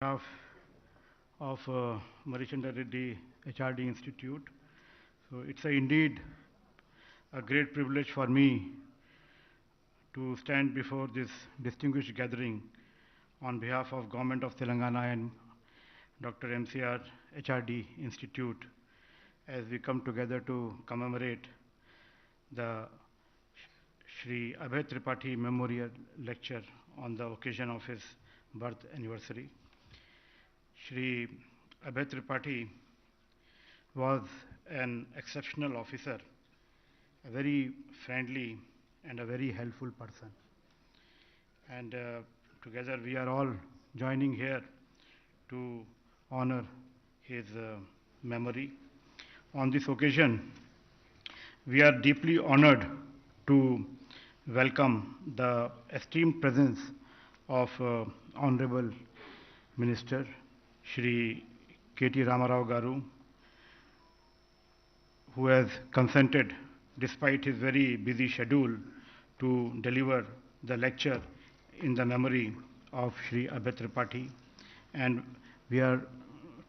Staff of Marichandra Reddy HRD Institute. So it's indeed a great privilege for me to stand before this distinguished gathering on behalf of Government of Telangana and Dr. MCR HRD Institute as we come together to commemorate the Shri Abhay Tripathi Memorial Lecture on the occasion of his birth anniversary. Shri Abhay Tripathi was an exceptional officer, a very friendly and a very helpful person. And together we are all joining here to honor his memory. On this occasion, we are deeply honored to welcome the esteemed presence of Honorable Minister Shri KTR Garu, who has consented, despite his very busy schedule, to deliver the lecture in the memory of Shri Abhay Tripathi. And we are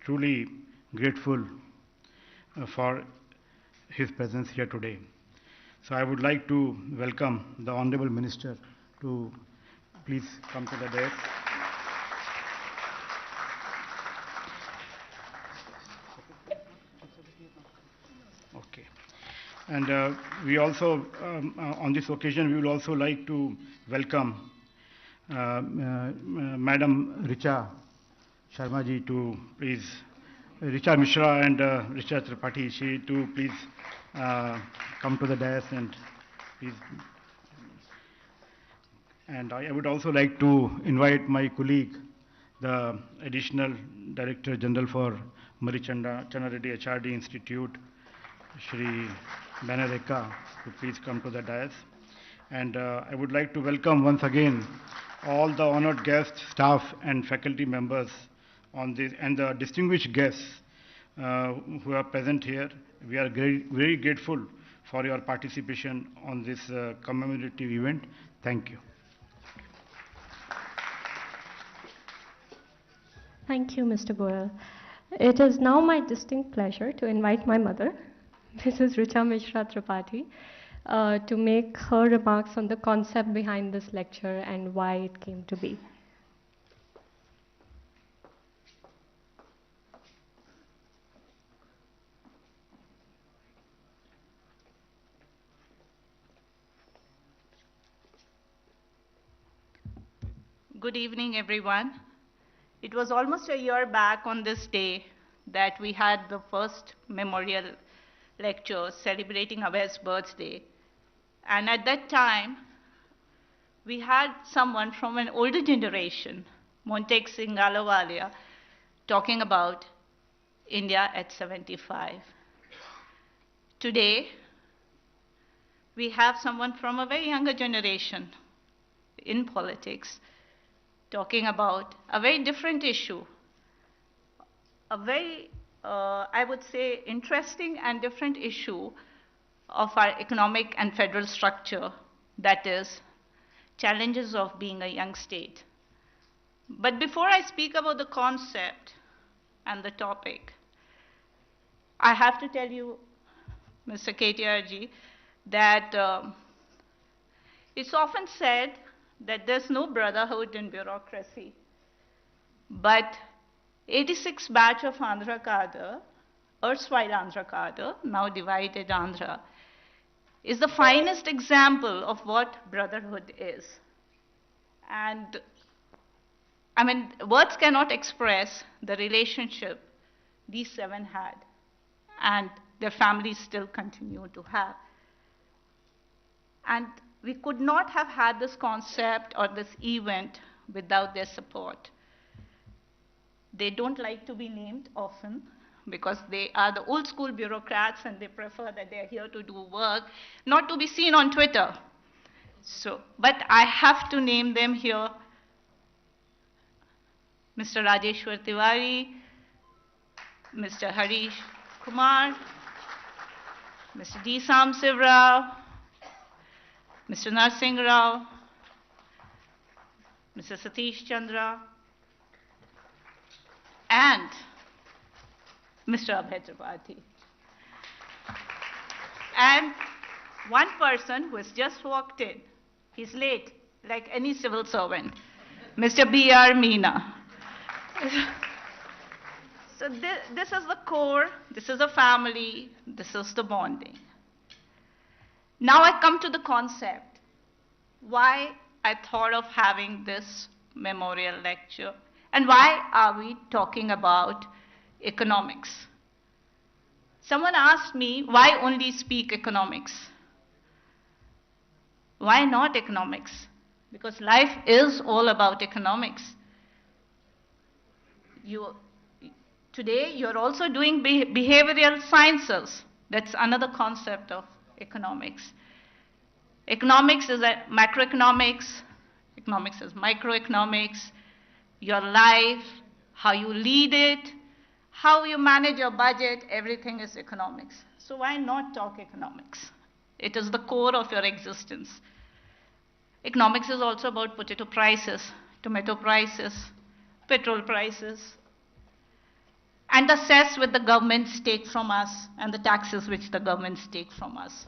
truly grateful for his presence here today. So I would like to welcome the Honorable Minister to please come to the dais. Okay. And we also, on this occasion, we will also like to welcome Madam Richa Sharma ji to please, Richa Mishra and Richa Tripathi, she to please come to the dais and please. And I would also like to invite my colleague, the Additional Director General for Marichandra Reddy HRD Institute, Shri Banareka, to please come to the dais. And I would like to welcome once again all the honored guests, staff and faculty members on this, and the distinguished guests who are present here. We are very grateful for your participation on this commemorative event. Thank you. Thank you, Mr. Goyal. It is now my distinct pleasure to invite my mother, Mrs. Richa Mishra Tripathi, to make her remarks on the concept behind this lecture and why it came to be. Good evening, everyone. It was almost a year back on this day that we had the first memorial lecture celebrating Abhay's birthday. And at that time, we had someone from an older generation, Montek Singh Ahluwalia, talking about India at 75. Today, we have someone from a very younger generation in politics talking about a very different issue, a very, I would say, interesting and different issue of our economic and federal structure, that is, challenges of being a young state. But before I speak about the concept and the topic, I have to tell you, Mr. KTR ji, that it's often said that there's no brotherhood in bureaucracy. But 86 batch of Andhra cadre, erstwhile Andhra cadre, now divided Andhra, is the finest example of what brotherhood is. And I mean, words cannot express the relationship these seven had, and their families still continue to have. And we could not have had this concept or this event without their support. They don't like to be named often because they are the old school bureaucrats and they prefer that they're here to do work, not to be seen on Twitter. So, but I have to name them here. Mr. Rajeshwar Tiwari, Mr. Harish Kumar, Mr. D. Samsiv Rao, Mr. Narsingh Rao, Mr. Satish Chandra, Mr. Abhay Tripathi. And one person who has just walked in, he's late, like any civil servant, Mr. B.R. Meena. So this is the core, this is the family, this is the bonding. Now I come to the concept, why I thought of having this memorial lecture, and why are we talking about economics? Someone asked me, why only speak economics? Why not economics? Because life is all about economics. Today, you're also doing behavioral sciences. That's another concept of economics. Economics is macroeconomics. Economics is microeconomics. Your life, how you lead it, how you manage your budget, everything is economics. So why not talk economics? It is the core of your existence. Economics is also about potato prices, tomato prices, petrol prices, and the cess which the governments take from us and the taxes which the governments take from us.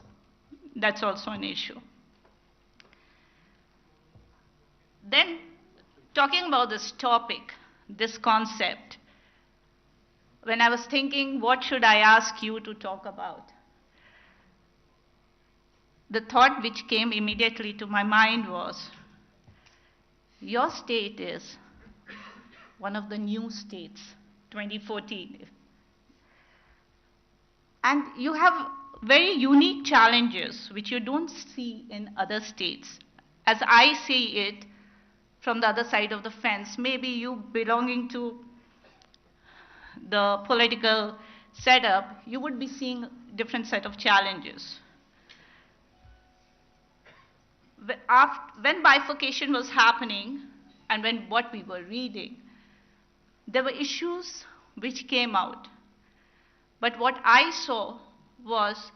That's also an issue. Then, talking about this topic, this concept, when I was thinking, what should I ask you to talk about? The thought which came immediately to my mind was, your state is one of the new states, 2014. And you have very unique challenges which you don't see in other states. As I see it from the other side of the fence, maybe you belonging to the political setup, you would be seeing a different set of challenges. When bifurcation was happening and when what we were reading, there were issues which came out. But what I saw was,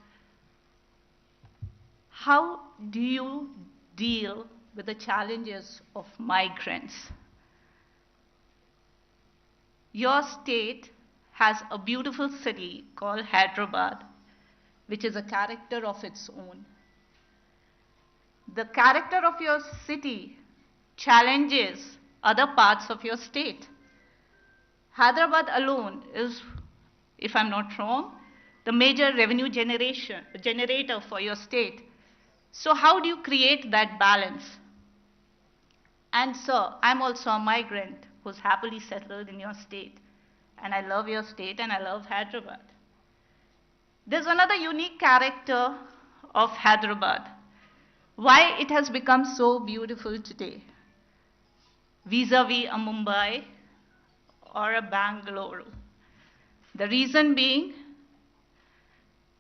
how do you deal with the challenges of migrants? Your state has a beautiful city called Hyderabad, which is a character of its own. The character of your city challenges other parts of your state. Hyderabad alone is, if I'm not wrong, the major revenue generator for your state. So how do you create that balance? And sir, I'm also a migrant who's happily settled in your state. And I love your state and I love Hyderabad. There's another unique character of Hyderabad. Why it has become so beautiful today, vis-a-vis a Mumbai or a Bangalore. The reason being,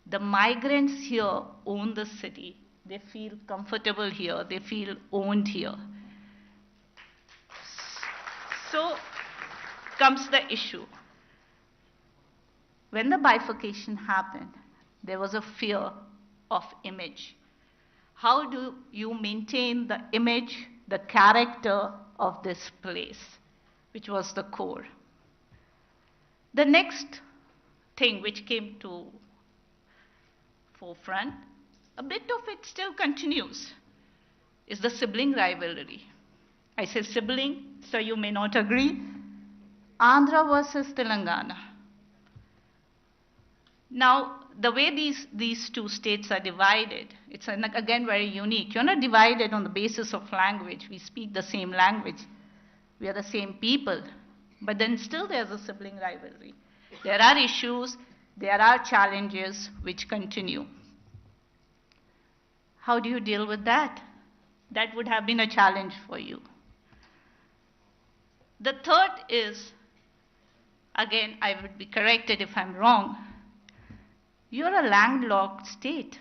the migrants here own the city. They feel comfortable here. They feel owned here. So comes the issue. When the bifurcation happened, there was a fear of image. How do you maintain the image, the character of this place, which was the core? The next thing which came to forefront, a bit of it still continues, is the sibling rivalry. I say sibling, so you may not agree. Andhra versus Telangana. Now, the way these two states are divided, it's again very unique. You're not divided on the basis of language. We speak the same language. We are the same people. But then still there's a sibling rivalry. There are issues, there are challenges which continue. How do you deal with that? That would have been a challenge for you. The third is, again, I would be corrected if I'm wrong, you're a landlocked state.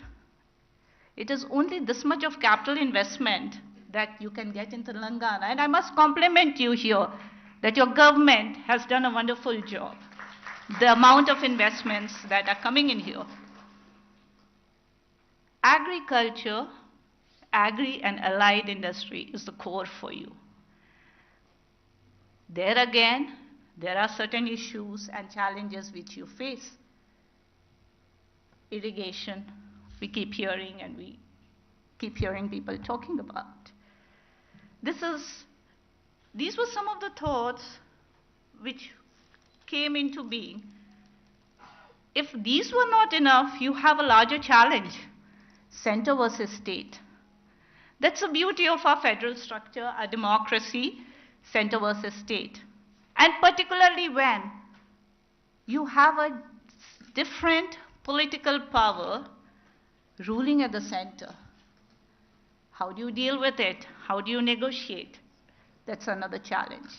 It is only this much of capital investment that you can get in Telangana. And I must compliment you here that your government has done a wonderful job. The amount of investments that are coming in here. Agriculture, agri and allied industry is the core for you. There again, there are certain issues and challenges which you face. Irrigation, we keep hearing and we keep hearing people talking about. These were some of the thoughts which came into being. If these were not enough, you have a larger challenge, center versus state. That's the beauty of our federal structure, our democracy, center versus state. And particularly when you have a different political power ruling at the center. How do you deal with it? How do you negotiate? That's another challenge.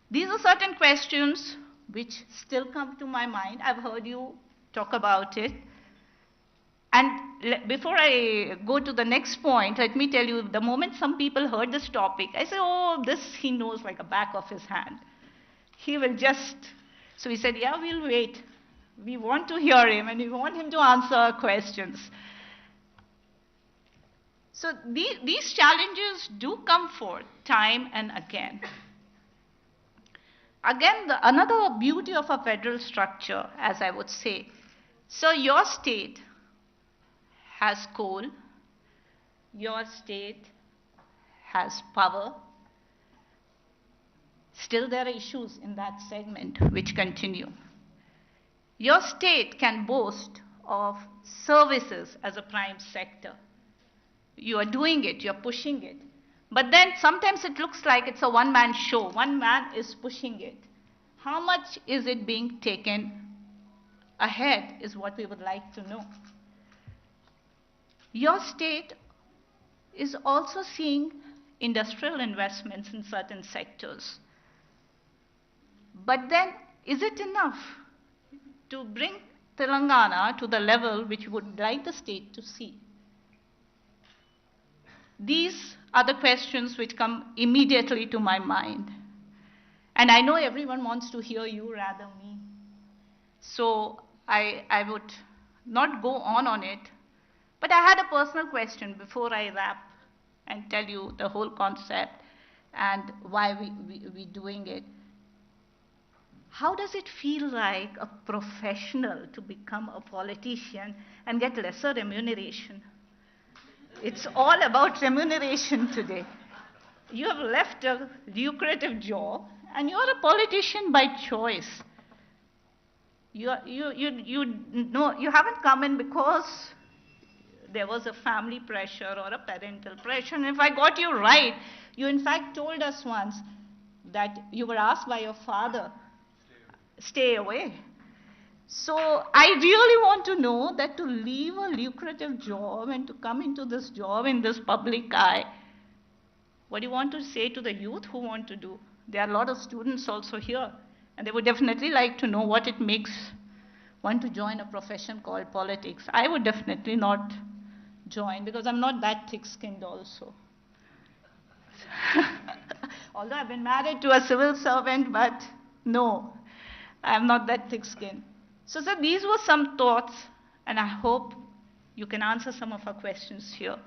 These are certain questions which still come to my mind. I've heard you talk about it. And before I go to the next point, let me tell you, the moment some people heard this topic, I said, oh, this he knows like a back of his hand. He will just, so he said, yeah, we'll wait. We want to hear him and we want him to answer our questions. So these challenges do come forth time and again. Again, another beauty of a federal structure, as I would say, so your state has coal, your state has power. Still there are issues in that segment which continue. Your state can boast of services as a prime sector. You are doing it, you're pushing it. But then sometimes it looks like it's a one-man show. One man is pushing it. How much is it being taken ahead is what we would like to know. Your state is also seeing industrial investments in certain sectors. But then, is it enough to bring Telangana to the level which we would like the state to see? These are the questions which come immediately to my mind. And I know everyone wants to hear you rather me. So I would not go on it. But I had a personal question before I wrap and tell you the whole concept and why we're doing it. How does it feel like a professional to become a politician and get lesser remuneration? It's all about remuneration today. You have left a lucrative job and you're a politician by choice. You haven't come in because there was a family pressure or a parental pressure. And if I got you right, you in fact told us once that you were asked by your father, stay away. So I really want to know that to leave a lucrative job and to come into this job in this public eye, what do you want to say to the youth who want to do? There are a lot of students also here, and they would definitely like to know what it makes one to join a profession called politics. I would definitely not join because I'm not that thick-skinned also. Although I've been married to a civil servant, but no, I'm not that thick-skinned. So sir, these were some thoughts, and I hope you can answer some of our questions here.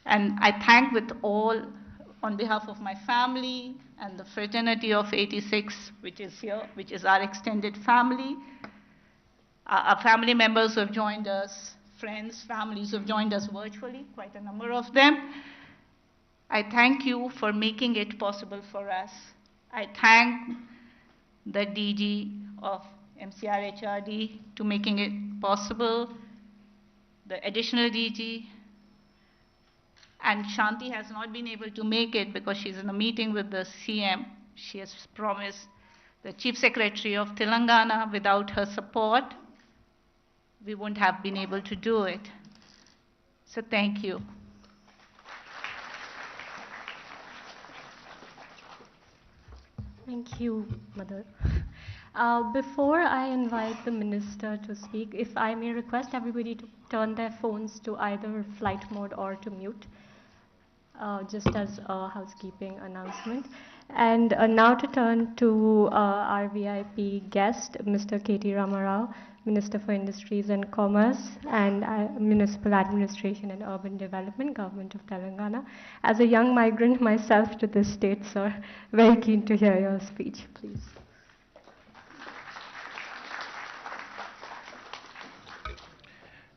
And I thank with all, on behalf of my family and the fraternity of 86, which is here, which is our extended family, our family members who have joined us, friends, families who have joined us virtually, quite a number of them. I thank you for making it possible for us. I thank the DG of MCR HRD to making it possible, the additional DG, and Shanti has not been able to make it because she's in a meeting with the CM. She has promised the Chief Secretary of Telangana. Without her support, we wouldn't have been able to do it. So thank you. Thank you, Mother. Before I invite the Minister to speak, if I may request everybody to turn their phones to either flight mode or to mute, just as a housekeeping announcement. And now to turn to our VIP guest, Mr. KT Ramarao. Minister for Industries and Commerce and Municipal Administration and Urban Development, Government of Telangana. As a young migrant myself to this state, sir, very keen to hear your speech, please.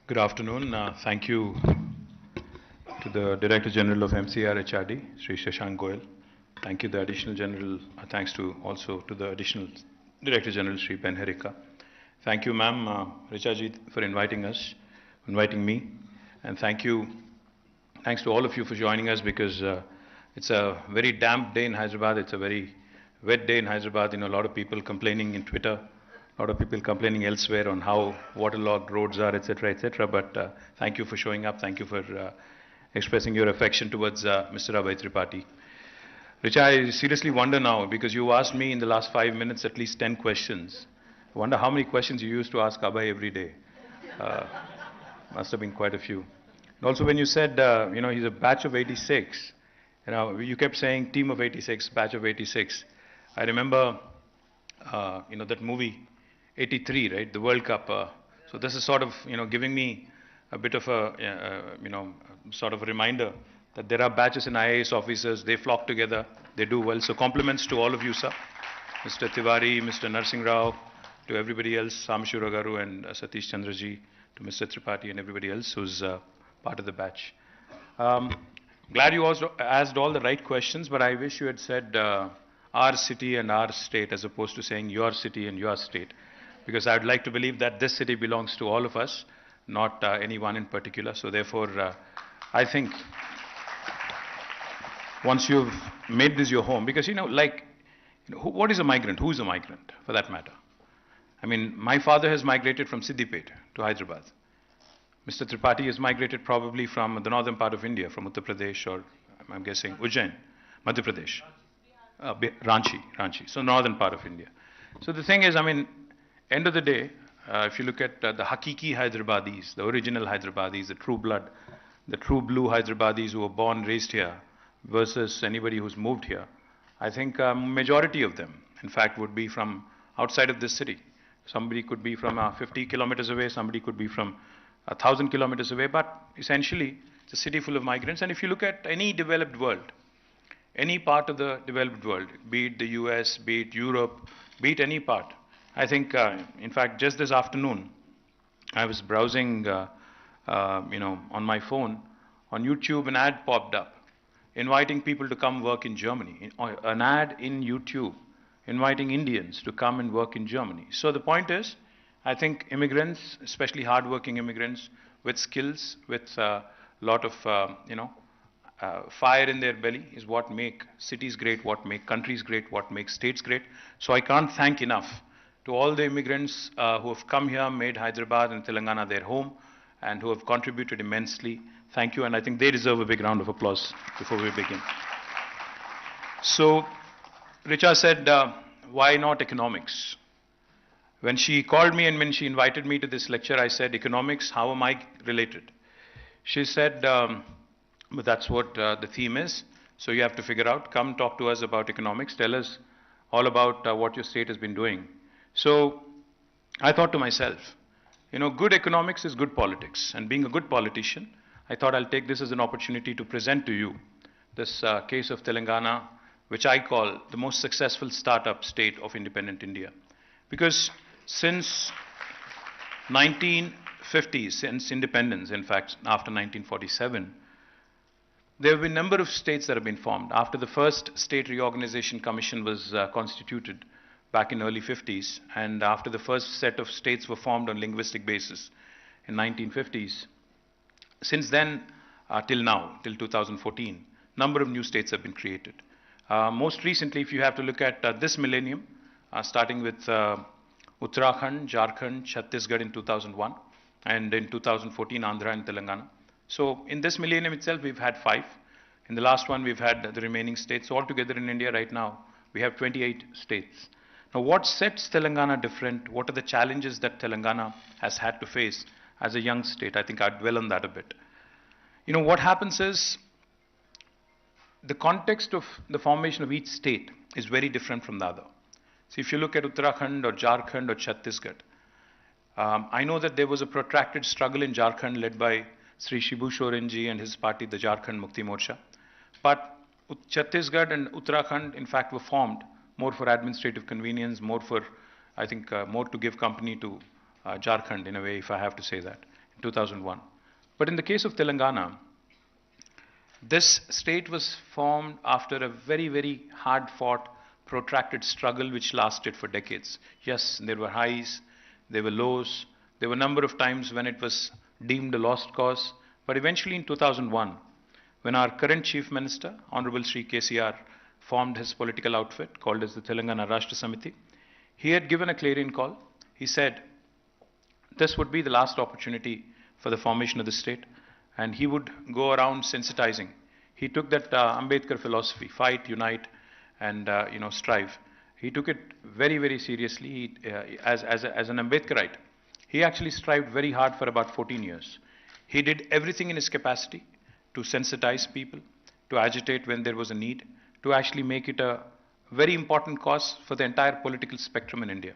Good afternoon. Thank you to the Director General of MCR HRD, Sri Shashank Goyal. Thank you, the Additional General. Thanks to also to the Additional Director General, Sri Ben Herika. Thank you, ma'am, Richaji, for inviting me. And thanks to all of you for joining us, because it's a very damp day in Hyderabad. It's a very wet day in Hyderabad. A lot of people complaining in Twitter. A lot of people complaining elsewhere on how waterlogged roads are, etc., etc. But thank you for showing up. Thank you for expressing your affection towards Mr. Abhay Tripathi. Richa, I seriously wonder now, because you asked me in the last 5 minutes at least 10 questions. I wonder how many questions you used to ask Abhay every day. Must have been quite a few. And also when you said, he's a batch of 86, you kept saying team of 86, batch of 86. I remember, that movie, 83, right? The World Cup. So this is sort of, giving me a bit of a, sort of a reminder that there are batches in IAS officers. They flock together. They do well. So compliments to all of you, sir. Mr. Tiwari, Mr. Narsingh Rao, to everybody else, Samshura Garu and Satish Chandraji, to Mr. Tripathi and everybody else who's part of the batch. Glad you also asked all the right questions, but I wish you had said our city and our state as opposed to saying your city and your state. Because I would like to believe that this city belongs to all of us, not anyone in particular. So therefore, I think once you've made this your home, because what is a migrant? Who is a migrant, for that matter? I mean, my father has migrated from Siddipet to Hyderabad. Mr. Tripathi has migrated probably from the northern part of India, from Uttar Pradesh, or I'm guessing Ujjain, Madhya Pradesh, Ranchi, so northern part of India. So the thing is, end of the day, if you look at the Hakiki Hyderabadis, the original Hyderabadis, the true blood, the true blue Hyderabadis who were born, raised here, versus anybody who's moved here, I think majority of them, in fact, would be from outside of this city. Somebody could be from 50 kilometers away, somebody could be from 1,000 kilometers away, but essentially it's a city full of migrants. And if you look at any developed world, any part of the developed world, be it the US, be it Europe, be it any part, I think, in fact, just this afternoon, I was browsing, on my phone, on YouTube, an ad popped up, inviting people to come work in Germany. An ad in YouTube, inviting Indians to come and work in Germany. So the point is, I think immigrants, especially hardworking immigrants, with skills, with a lot of, fire in their belly, is what make cities great, what make countries great, what makes states great. So I can't thank enough to all the immigrants who have come here, made Hyderabad and Telangana their home, and who have contributed immensely. Thank you, and I think they deserve a big round of applause before we begin. So, Richa said, why not economics? When she called me and when she invited me to this lecture, I said, economics, how am I related? She said, but that's what the theme is, so you have to figure out, come talk to us about economics, tell us all about what your state has been doing. So I thought to myself, good economics is good politics, and being a good politician, I thought I'll take this as an opportunity to present to you this case of Telangana, which I call the most successful startup state of independent India. Because since 1950s, since independence, in fact, after 1947, there have been a number of states that have been formed. After the first State Reorganization Commission was constituted back in early 50s, and after the first set of states were formed on linguistic basis in 1950s, since then till now, till 2014, number of new states have been created. Most recently, if you have to look at this millennium, starting with Uttarakhand, Jharkhand, Chhattisgarh in 2001, and in 2014, Andhra and Telangana. So in this millennium itself, we've had 5. In the last one, we've had the remaining states. So altogether in India right now, we have 28 states. Now, what sets Telangana different? What are the challenges that Telangana has had to face as a young state? I think I'd dwell on that a bit. What happens is, the context of the formation of each state is very different from the other. So if you look at Uttarakhand or Jharkhand or Chhattisgarh, I know that there was a protracted struggle in Jharkhand led by Sri Shibu Sorenji and his party, the Jharkhand Mukti Morcha. But Chhattisgarh and Uttarakhand, in fact, were formed more for administrative convenience, more for, I think, more to give company to Jharkhand, in a way, if I have to say that, in 2001. But in the case of Telangana, this state was formed after a very, very hard-fought, protracted struggle which lasted for decades. Yes, there were highs, there were lows, there were a number of times when it was deemed a lost cause, but eventually in 2001, when our current Chief Minister, Honorable Sri KTR, formed his political outfit called as the Telangana Rashtra Samiti, he had given a clarion call. He said this would be the last opportunity for the formation of the state, and he would go around sensitizing. He took that Ambedkar philosophy, fight, unite, and strive. He took it very, very seriously. As an Ambedkarite, he actually strived very hard for about 14 years. He did everything in his capacity to sensitize people, to agitate when there was a need, to actually make it a very important cause for the entire political spectrum in India.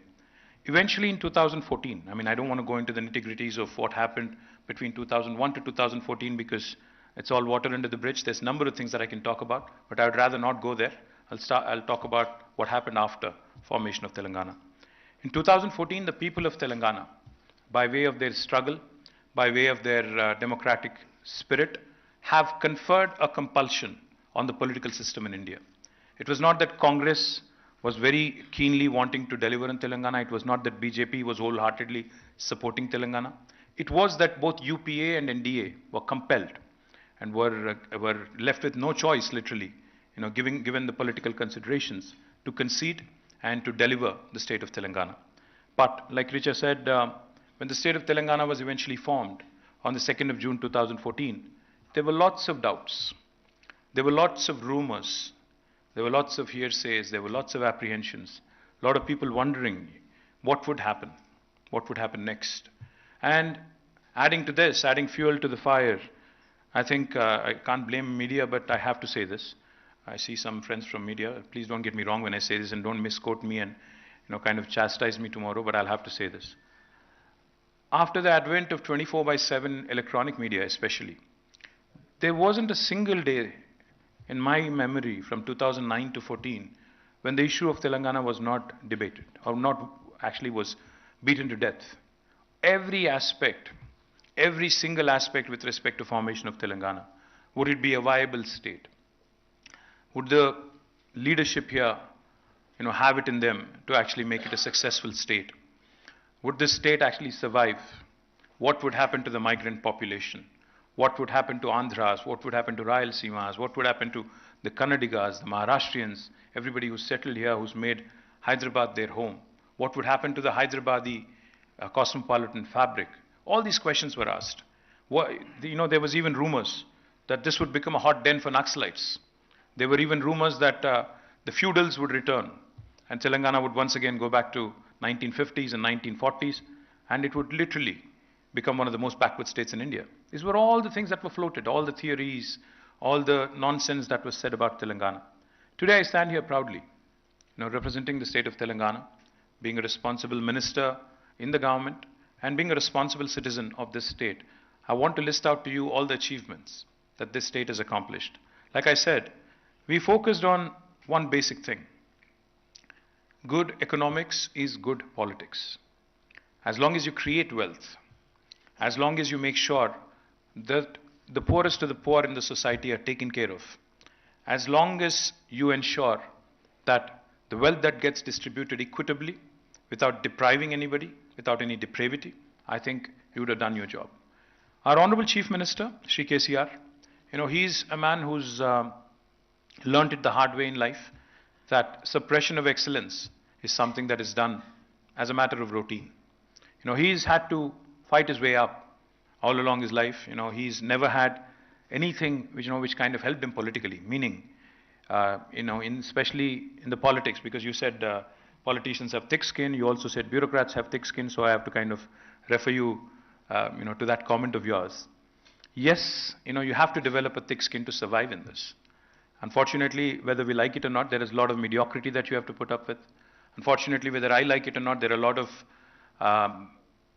Eventually in 2014, I mean, I don't want to go into the nitty-gritties of what happened between 2001 to 2014 because it's all water under the bridge. There's a number of things that I can talk about, but I would rather not go there. I'll talk about what happened after formation of Telangana. In 2014, the people of Telangana, by way of their struggle, by way of their democratic spirit, have conferred a compulsion on the political system in India. It was not that Congress was very keenly wanting to deliver in Telangana. It was not that BJP was wholeheartedly supporting Telangana. It was that both UPA and NDA were compelled and were left with no choice, literally, given the political considerations, to concede and to deliver the state of Telangana. But, like Richa said, when the state of Telangana was eventually formed on the 2nd of June 2014, there were lots of doubts. There were lots of rumors. There were lots of hearsays. There were lots of apprehensions. A lot of people wondering what would happen next. And adding to this, adding fuel to the fire, I think I can't blame media, but I have to say this. I see some friends from media. Please don't get me wrong when I say this, and don't misquote me and kind of chastise me tomorrow, but I'll have to say this. After the advent of 24/7 electronic media especially, there wasn't a single day in my memory from 2009 to 14 when the issue of Telangana was not debated or not actually was beaten to death. Every aspect, every single aspect with respect to formation of Telangana, would it be a viable state? Would the leadership here have it in them to actually make it a successful state? Would this state actually survive? What would happen to the migrant population? What would happen to Andhras? What would happen to Rayalaseemas? What would happen to the Kannadigas, the Maharashtrians, everybody who's settled here, who's made Hyderabad their home? What would happen to the Hyderabadi cosmopolitan fabric? All these questions were asked. There was even rumors that this would become a hot den for Naxalites. There were even rumors that the feudals would return and Telangana would once again go back to 1950s and 1940s, and it would literally become one of the most backward states in India. These were all the things that were floated, all the theories, all the nonsense that was said about Telangana. Today I stand here proudly, representing the state of Telangana, being a responsible minister in the government, and being a responsible citizen of this state. I want to list out to you all the achievements that this state has accomplished. Like I said, we focused on one basic thing. Good economics is good politics. As long as you create wealth, as long as you make sure that the poorest of the poor in the society are taken care of, as long as you ensure that the wealth that gets distributed equitably, without depriving anybody, without any depravity, I think you would have done your job. Our Honorable Chief Minister, Sri KTR, he's a man who's learnt it the hard way in life, that suppression of excellence is something that is done as a matter of routine. He's had to fight his way up all along his life. He's never had anything which kind of helped him politically, meaning, especially in the politics, because you said politicians have thick skin, you also said bureaucrats have thick skin, so I have to kind of refer you, to that comment of yours. Yes, you have to develop a thick skin to survive in this. Unfortunately, whether we like it or not, there is a lot of mediocrity that you have to put up with. Unfortunately, whether I like it or not, there are a lot of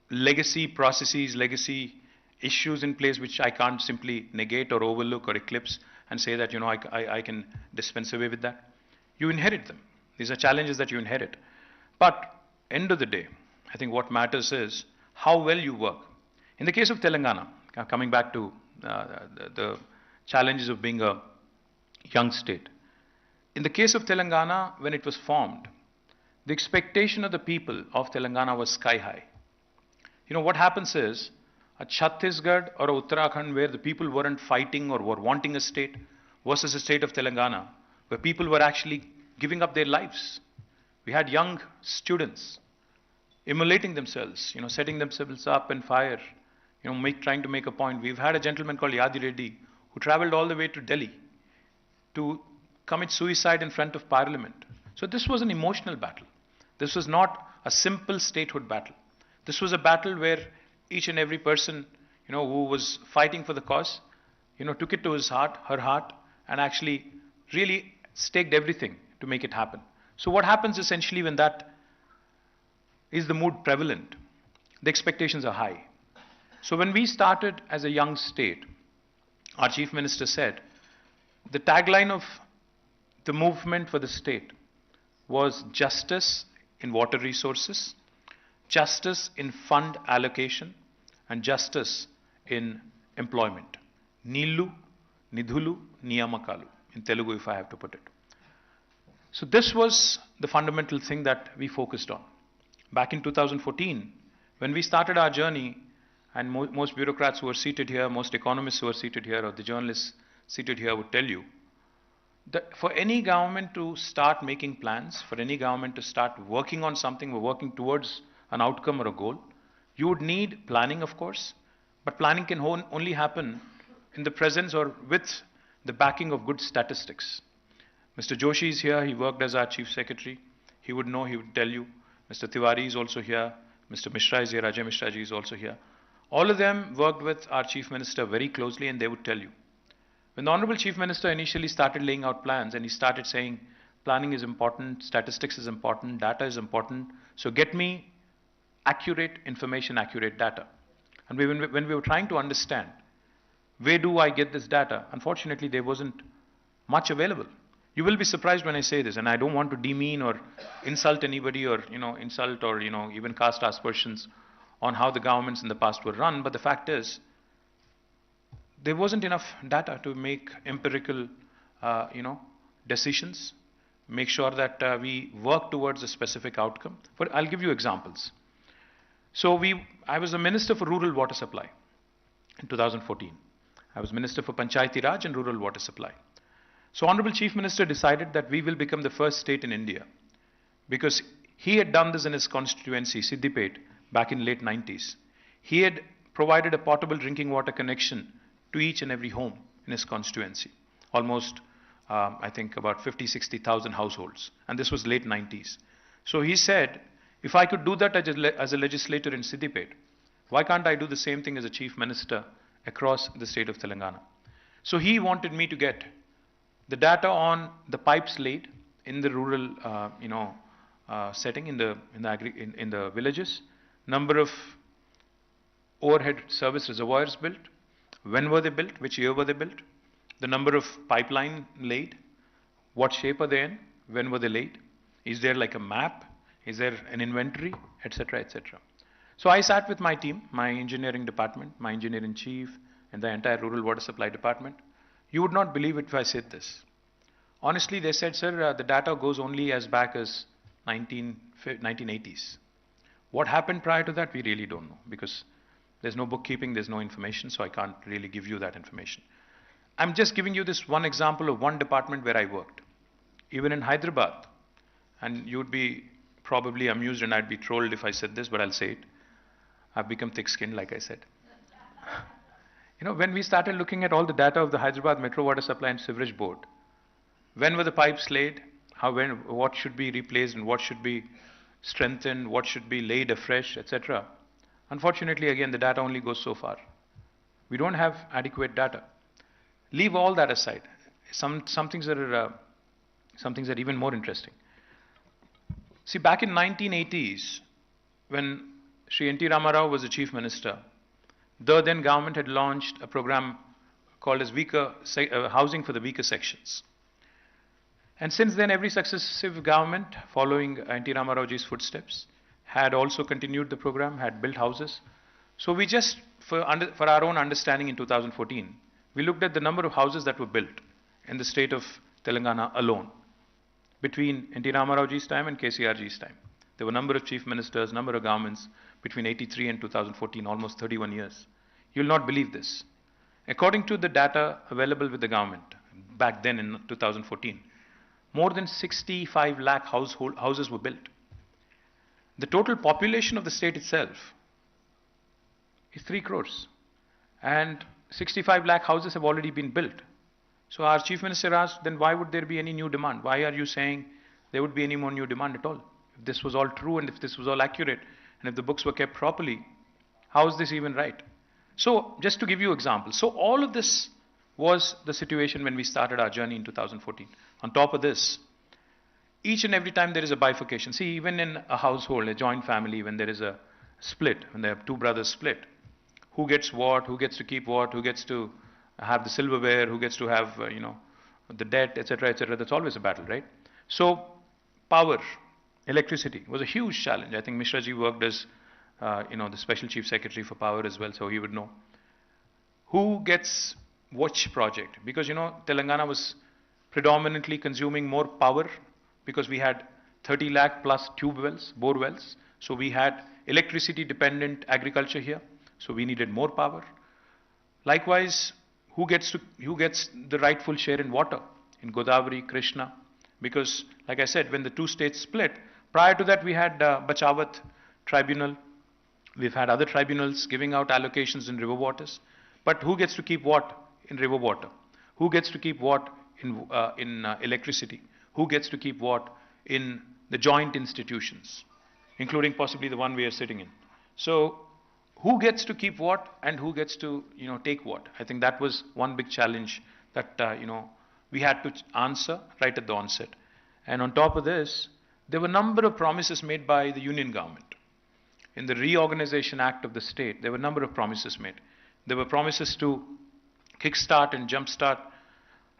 legacy processes, legacy issues in place which I can't simply negate or overlook or eclipse and say that, I can dispense away with that. You inherit them. These are challenges that you inherit. But end of the day, I think what matters is how well you work. In the case of Telangana, coming back to the challenges of being a young state. In the case of Telangana, when it was formed, the expectation of the people of Telangana was sky high. What happens is, a Chhattisgarh or a Uttarakhand where the people weren't fighting or were wanting a state versus a state of Telangana where people were actually giving up their lives. We had young students immolating themselves, setting themselves up in fire, trying to make a point. We've had a gentleman called Yadi Reddy who traveled all the way to Delhi to commit suicide in front of Parliament. So this was an emotional battle. This was not a simple statehood battle. This was a battle where each and every person, who was fighting for the cause, took it to his heart, her heart, and actually really staked everything to make it happen. So what happens essentially when that is the mood prevalent? The expectations are high. So when we started as a young state, our Chief Minister said, the tagline of the movement for the state was justice in water resources, justice in fund allocation, and justice in employment. Nillu, Nidhulu, Niyamakalu, in Telugu if I have to put it. So this was the fundamental thing that we focused on. Back in 2014, when we started our journey, and most bureaucrats who are seated here, most economists who are seated here, or the journalists seated here would tell you, that for any government to start making plans, for any government to start working on something or working towards an outcome or a goal, you would need planning, of course, but planning can only happen in the presence or with the backing of good statistics. Mr. Joshi is here, he worked as our Chief Secretary. He would know, he would tell you. Mr. Tiwari is also here. Mr. Mishra is here, Ajay Mishra ji is also here. All of them worked with our Chief Minister very closely and they would tell you. When the Honorable Chief Minister initially started laying out plans and he started saying planning is important, statistics is important, data is important, so get me accurate information, accurate data. And when we were trying to understand where do I get this data, unfortunately there wasn't much available. You will be surprised when I say this, and I don't want to demean or insult anybody or insult or even cast aspersions on how the governments in the past were run, but the fact is there wasn't enough data to make empirical decisions, make sure that we work towards a specific outcome. But I'll give you examples. So I was a Minister for Rural Water Supply in 2014. I was Minister for Panchayati Raj and Rural Water Supply. So Honorable Chief Minister decided that we will become the first state in India because he had done this in his constituency, Siddipet, back in late 90s. He had provided a potable drinking water connection to each and every home in his constituency. Almost, I think, about 50,000-60,000 households. And this was late 90s. So he said, if I could do that as a legislator in Siddipet, why can't I do the same thing as a Chief Minister across the state of Telangana? So he wanted me to get the data on the pipes laid in the rural, setting in the villages, number of overhead service reservoirs built, when were they built, which year were they built, the number of pipeline laid, what shape are they in, when were they laid, is there like a map, is there an inventory, etc., etc. So I sat with my team, my engineering department, my engineering chief, and the entire rural water supply department. You would not believe it if I said this. Honestly, they said, sir, the data goes only as back as 1980s. What happened prior to that, we really don't know because there's no bookkeeping, there's no information, so I can't really give you that information. I'm just giving you this one example of one department where I worked. Even in Hyderabad, and you would be probably amused and I'd be trolled if I said this, but I'll say it. I've become thick-skinned, like I said. When we started looking at all the data of the Hyderabad Metro Water Supply and Sewerage Board, when were the pipes laid, what should be replaced and what should be strengthened, what should be laid afresh, etc. Unfortunately, again, the data only goes so far. We don't have adequate data. Leave all that aside. Some things that are even more interesting. See, back in 1980s, when Sri N.T. Rama Rao was the Chief Minister, the then government had launched a program called as Housing for the Weaker Sections. And since then, every successive government following N.T. Rama Raoji's footsteps had also continued the program, had built houses. So we just, for our own understanding in 2014, we looked at the number of houses that were built in the state of Telangana alone between N.T. Rama Raoji's time and KCRG's time. There were a number of chief ministers, number of governments between 83 and 2014, almost 31 years. You will not believe this. According to the data available with the government back then in 2014, more than 65 lakh houses were built. The total population of the state itself is 3 crores. And 65 lakh houses have already been built. So our Chief Minister asked, then why would there be any new demand? Why are you saying there would be any more new demand at all? If this was all true and if this was all accurate and if the books were kept properly, how is this even right? So just to give you examples. So all of this was the situation when we started our journey in 2014. On top of this, each and every time there is a bifurcation. See, even in a household, a joint family, when there is a split, when there are 2 brothers split, who gets what, who gets to keep what, who gets to have the silverware, who gets to have, the debt, etc., etc. That's always a battle, right? So power, electricity was a huge challenge. I think Mishra ji worked as, the Special Chief Secretary for Power as well, so he would know. Who gets which project? Because, Telangana was predominantly consuming more power because we had 30 lakh plus tube wells, bore wells. So we had electricity dependent agriculture here. So we needed more power. Likewise, who gets the rightful share in water? In Godavari, Krishna. Because, like I said, when the 2 states split, prior to that we had Bachawat Tribunal. We've had other tribunals giving out allocations in river waters. But who gets to keep what in river water? Who gets to keep what in electricity? Who gets to keep what in the joint institutions, including possibly the one we are sitting in? So who gets to keep what and who gets to take what? I think that was one big challenge that we had to answer right at the onset. And on top of this, there were a number of promises made by the union government. In the Reorganization Act of the state, there were a number of promises made. There were promises to kickstart and jumpstart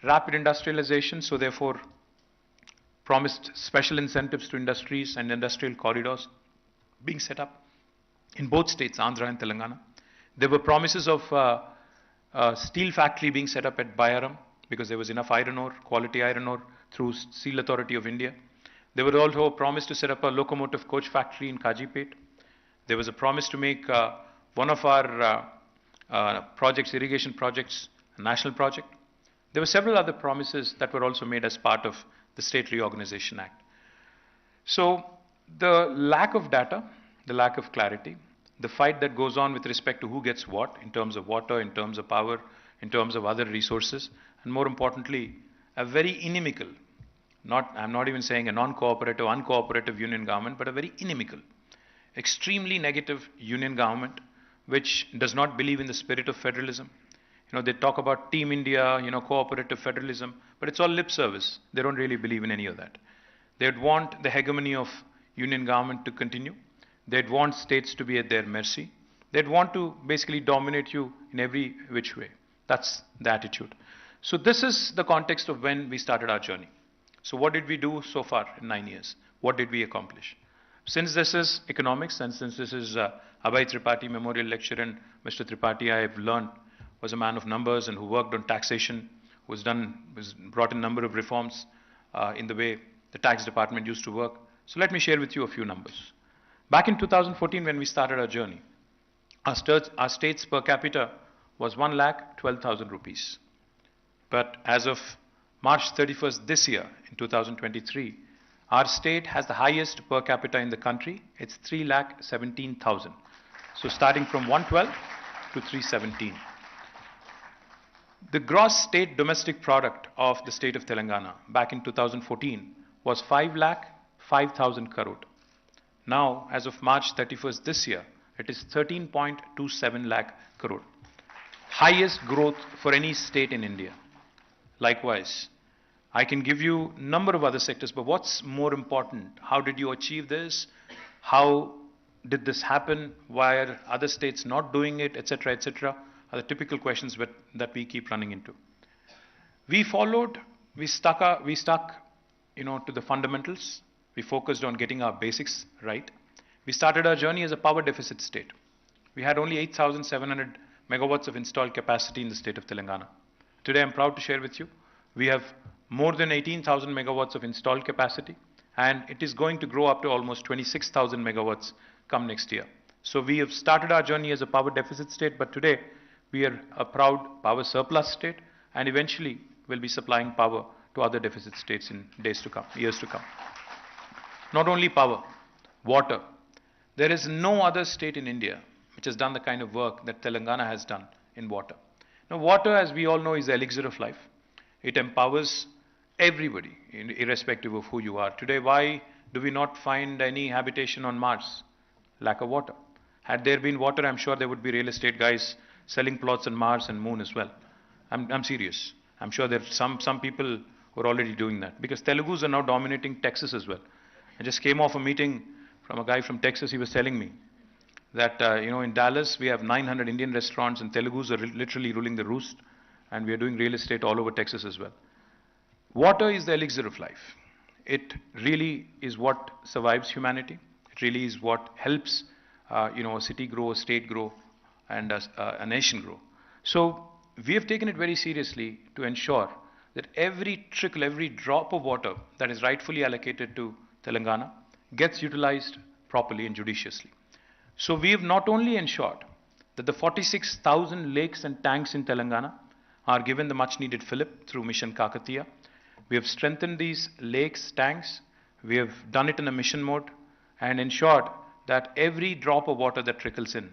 rapid industrialization, so therefore promised special incentives to industries and industrial corridors being set up in both states, Andhra and Telangana. There were promises of a steel factory being set up at Bayaram because there was enough iron ore, quality iron ore through Steel Authority of India. There was also a promise to set up a locomotive coach factory in Kajipet. There was a promise to make one of our projects, irrigation projects, a national project. There were several other promises that were also made as part of the State Reorganization Act. So the lack of data, the lack of clarity, the fight that goes on with respect to who gets what in terms of water, in terms of power, in terms of other resources, and more importantly, a very inimical, I'm not even saying a non-cooperative, uncooperative union government, but a very inimical, extremely negative union government, which does not believe in the spirit of federalism. They talk about Team India, cooperative federalism, but it's all lip service. They don't really believe in any of that. They'd want the hegemony of union government to continue. They'd want states to be at their mercy. They'd want to basically dominate you in every which way. That's the attitude. So this is the context of when we started our journey. So what did we do so far in 9 years? What did we accomplish? Since this is economics and since this is Abhay Tripathi Memorial Lecture, and Mr. Tripathi, I have learned, was a man of numbers and who worked on taxation, was brought in a number of reforms in the way the tax department used to work. So let me share with you a few numbers. Back in 2014, when we started our journey, our state's per capita was 1,12,000 rupees. But as of March 31st this year, in 2023, our state has the highest per capita in the country. It's 3,17,000. So starting from 112 to 317. The gross state domestic product of the state of Telangana back in 2014 was 5,05,000 crore. Now, as of March 31st this year, it is 13.27 lakh crore. Highest growth for any state in India. Likewise, I can give you a number of other sectors, but what's more important? How did you achieve this? How did this happen? Why are other states not doing it, etc., etc., are the typical questions that we keep running into. We stuck, to the fundamentals. We focused on getting our basics right. We started our journey as a power deficit state. We had only 8,700 megawatts of installed capacity in the state of Telangana. Today, I'm proud to share with you, we have more than 18,000 megawatts of installed capacity, and it is going to grow up to almost 26,000 megawatts come next year. So we have started our journey as a power deficit state, but today we are a proud power surplus state, and eventually will be supplying power to other deficit states in days to come, years to come. Not only power, water. There is no other state in India which has done the kind of work that Telangana has done in water. Now, water, as we all know, is the elixir of life. It empowers everybody, irrespective of who you are. Today, why do we not find any habitation on Mars? Lack of water. Had there been water, I'm sure there would be real estate guys selling plots on Mars and Moon as well. I'm serious. I'm sure there are some people who are already doing that, because Telugus are now dominating Texas as well. I just came off a meeting from a guy from Texas. He was telling me that, in Dallas, we have 900 Indian restaurants, and Telugus are literally ruling the roost, and we are doing real estate all over Texas as well. Water is the elixir of life. It really is what survives humanity. It really is what helps, a city grow, a state grow, and a nation grow. So we have taken it very seriously to ensure that every trickle, every drop of water that is rightfully allocated to Telangana gets utilized properly and judiciously. So we have not only ensured that the 46,000 lakes and tanks in Telangana are given the much needed fillip through Mission Kakatiya. We have strengthened these lakes, tanks. We have done it in a mission mode and ensured that every drop of water that trickles in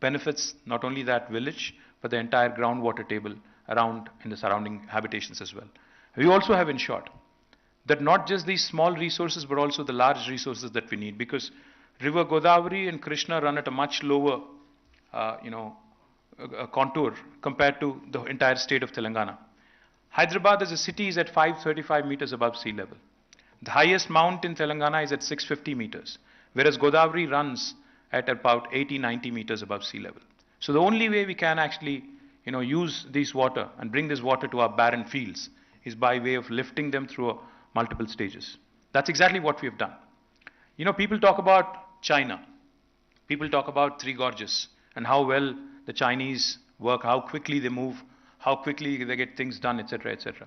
benefits not only that village, but the entire groundwater table around in the surrounding habitations as well. We also have ensured that not just these small resources, but also the large resources that we need, because River Godavari and Krishna run at a much lower, contour compared to the entire state of Telangana. Hyderabad as a city is at 535 meters above sea level. The highest mount in Telangana is at 650 meters, whereas Godavari runs at about 80-90 meters above sea level. So the only way we can actually, use this water and bring this water to our barren fields is by way of lifting them through multiple stages. That's exactly what we have done. People talk about China. People talk about Three Gorges and how well the Chinese work, how quickly they move, how quickly they get things done, etc., etc.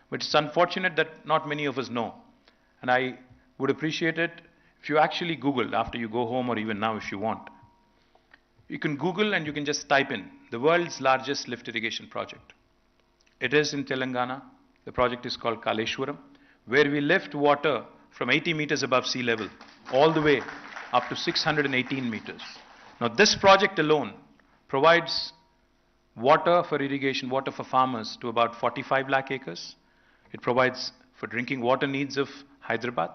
But it's unfortunate that not many of us know. And I would appreciate it if you actually Google after you go home, or even now if you want. You can Google and you can just type in the world's largest lift irrigation project. It is in Telangana. The project is called Kaleshwaram, where we lift water from 80 meters above sea level all the way up to 618 meters. Now this project alone provides water for irrigation, water for farmers to about 45 lakh acres. It provides for drinking water needs of Hyderabad.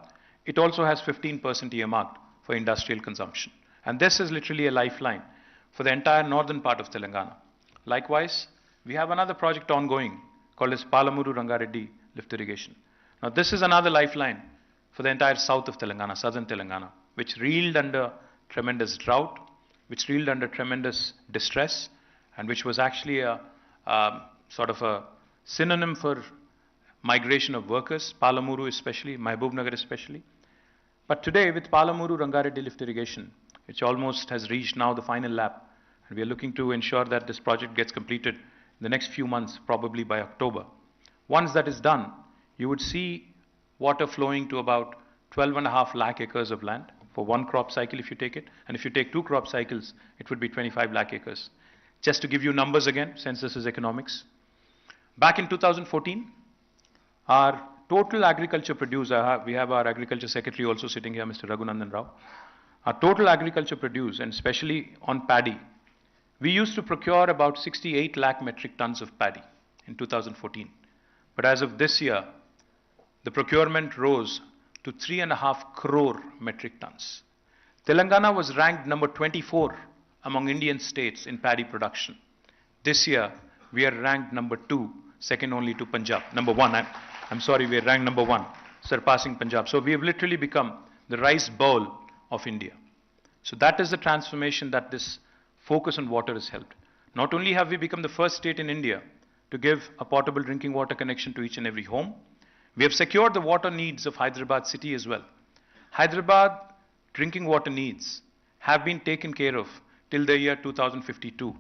It also has 15% earmarked for industrial consumption. And this is literally a lifeline for the entire northern part of Telangana. Likewise, we have another project ongoing called as Palamuru Rangareddy lift irrigation. Now this is another lifeline for the entire south of Telangana, southern Telangana, which reeled under tremendous drought, which reeled under tremendous distress, and which was actually a sort of a synonym for migration of workers, Palamuru especially, Mahbubnagar especially. But today with Palamuru Rangareddy lift irrigation, which almost has reached now the final lap, and we are looking to ensure that this project gets completed in the next few months, probably by October. Once that is done, you would see water flowing to about 12.5 lakh acres of land for one crop cycle if you take it. And if you take 2 crop cycles, it would be 25 lakh acres. Just to give you numbers again, since this is economics. Back in 2014, our total agriculture produce, we have our agriculture secretary also sitting here, Mr. Raghunandan Rao. Our total agriculture produce, and especially on paddy, we used to procure about 68 lakh metric tons of paddy in 2014. But as of this year, the procurement rose to 3.5 crore metric tons. Telangana was ranked number 24 among Indian states in paddy production. This year, we are ranked number 2, second only to Punjab. Number 1, I'm sorry, we are ranked number 1, surpassing Punjab. So we have literally become the rice bowl of India. So that is the transformation that this focus on water has helped. Not only have we become the first state in India to give a potable drinking water connection to each and every home, we have secured the water needs of Hyderabad city as well. Hyderabad drinking water needs have been taken care of till the year 2052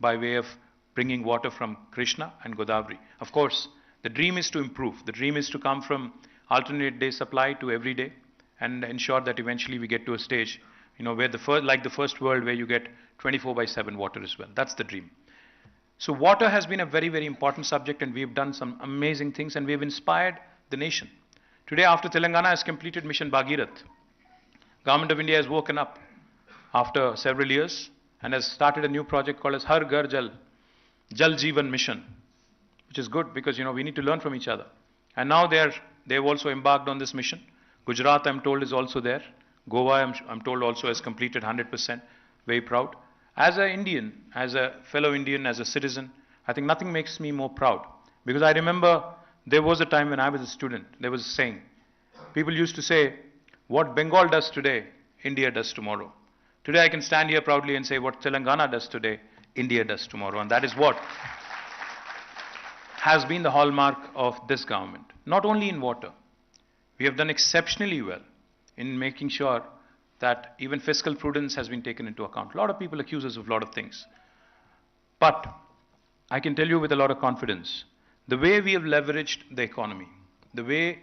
by way of bringing water from Krishna and Godavari. Of course, the dream is to improve. The dream is to come from alternate day supply to every day and ensure that eventually we get to a stage, where like the first world where you get 24/7 water as well. That's the dream. So water has been a very, very important subject, and we've done some amazing things, and we've inspired the nation. Today, after Telangana has completed Mission Bhagirath, Government of India has woken up after several years and has started a new project called as Har Ghar Jal, Jal Jeevan Mission, which is good because, we need to learn from each other. And now they've also embarked on this mission. Gujarat, I'm told, is also there. Goa, I'm told, also has completed 100%. Very proud. As an Indian, as a fellow Indian, as a citizen, I think nothing makes me more proud. Because I remember there was a time when I was a student, there was a saying. People used to say, what Bengal does today, India does tomorrow. Today I can stand here proudly and say what Telangana does today, India does tomorrow. And that is what has been the hallmark of this government. Not only in water. We have done exceptionally well in making sure that even fiscal prudence has been taken into account. A lot of people accuse us of a lot of things. But I can tell you with a lot of confidence, the way we have leveraged the economy, the way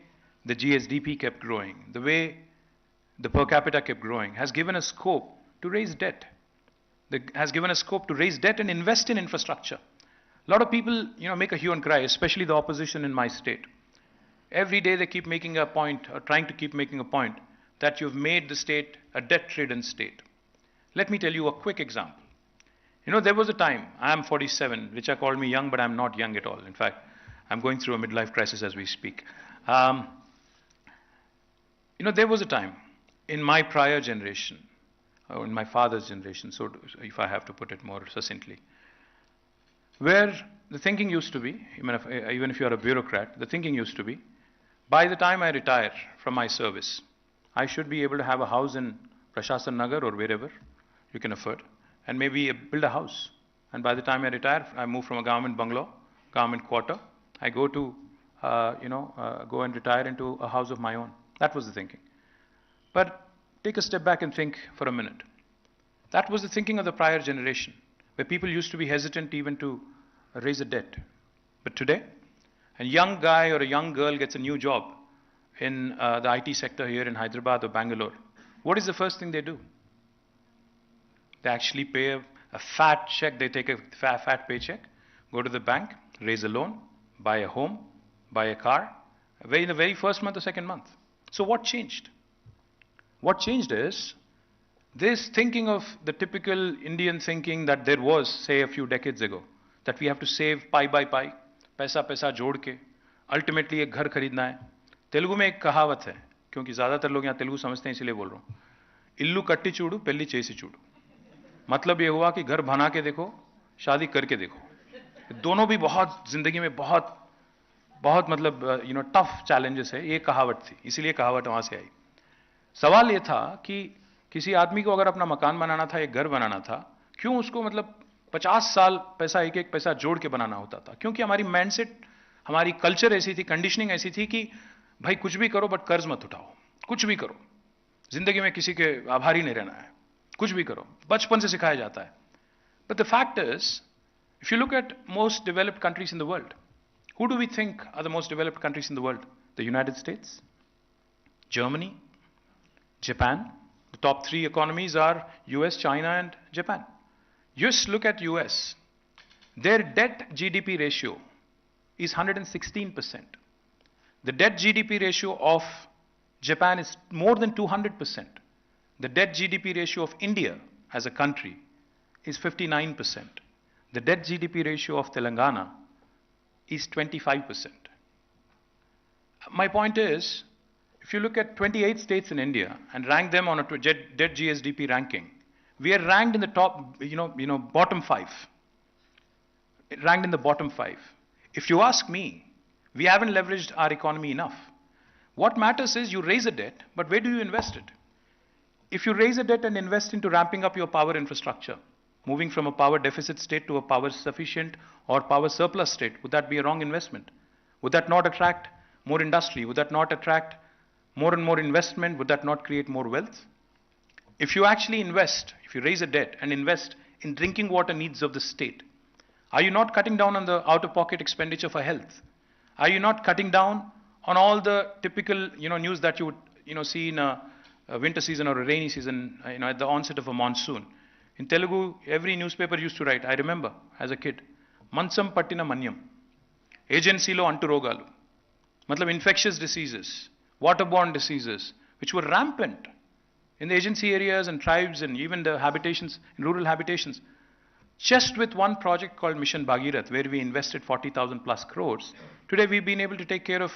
the GSDP kept growing, the way the per capita kept growing, has given us scope to raise debt. Has given us scope to raise debt and invest in infrastructure. A lot of people, make a hue and cry, especially the opposition in my state. Every day they keep making a point, or trying to keep making a point, that you've made the state a debt-ridden state. Let me tell you a quick example. There was a time, I am 47, Richa called me young, but I'm not young at all. In fact, I'm going through a midlife crisis as we speak. There was a time in my prior generation, or in my father's generation, so if I have to put it more succinctly, where the thinking used to be, even if you're a bureaucrat, the thinking used to be, by the time I retire from my service, I should be able to have a house in Prashasan Nagar or wherever you can afford, and maybe build a house. And by the time I retire, I move from a government bungalow, government quarter, I go to, go and retire into a house of my own. That was the thinking. But take a step back and think for a minute. That was the thinking of the prior generation, where people used to be hesitant even to raise a debt. But today, a young guy or a young girl gets a new job in the IT sector here in Hyderabad or Bangalore. What is the first thing they do? They actually pay a fat check. They take a fat paycheck, go to the bank, raise a loan, buy a home, buy a car, in the very first month or second month. So what changed? What changed is this thinking of the typical Indian thinking that there was, say, a few decades ago, that we have to save pie by pie, पैसा जोड़ के, ultimately एक घर खरीदना है. तेलुगु में एक कहावत है, क्योंकि ज़्यादातर लोग यहाँ तेलुगु समझते हैं इसलिए बोल रहा हूँ. इल्लू कट्टी चूड़ू पेल्ली चेसी चूड़ू. मतलब ये हुआ कि घर बना के देखो, शादी करके देखो. दोनों भी बहुत जिंदगी में बहुत मतलब टफ चैलेंजेस है. ये कहावत थी, इसीलिए कहावत वहाँ से आई. सवाल ये था कि किसी आदमी को अगर अपना मकान बनाना था, एक घर बनाना था, क्यों उसको मतलब 50 साल पैसा एक पैसा जोड़ के बनाना होता था? क्योंकि हमारी माइंडसेट, हमारी कल्चर ऐसी थी, कंडीशनिंग ऐसी थी कि भाई कुछ भी करो बट कर्ज मत उठाओ, कुछ भी करो, जिंदगी में किसी के आभारी नहीं रहना है, कुछ भी करो, बचपन से सिखाया जाता है. But the fact is, if you look at most developed countries in the world, who do we think are the most developed countries in the world? The United States, Germany, Japan. The top three economies are US, China, and Japan. Just look at US. Their debt GDP ratio is 116%. The debt GDP ratio of Japan is more than 200%. The debt GDP ratio of India as a country is 59%. The debt GDP ratio of Telangana is 25%. My point is, if you look at 28 states in India and rank them on a debt GSDP ranking, we are ranked in the top, bottom 5. Ranked in the bottom 5. If you ask me, we haven't leveraged our economy enough. What matters is you raise a debt, but where do you invest it? If you raise a debt and invest into ramping up your power infrastructure, moving from a power deficit state to a power sufficient or power surplus state, would that be a wrong investment? Would that not attract more industry? Would that not attract more and more investment? Would that not create more wealth? If you actually invest, if you raise a debt and invest in drinking water needs of the state, are you not cutting down on the out-of-pocket expenditure for health? Are you not cutting down on all the typical, news that you would, see in a winter season or a rainy season, at the onset of a monsoon? In Telugu, every newspaper used to write, I remember as a kid, Mansam Pattina Manyam, Agency lo Antu Rogalu, matlab infectious diseases, waterborne diseases, which were rampant in the agency areas and tribes and even the habitations, rural habitations. Just with one project called Mission Bhagirath, where we invested 40,000 plus crores, today we've been able to take care of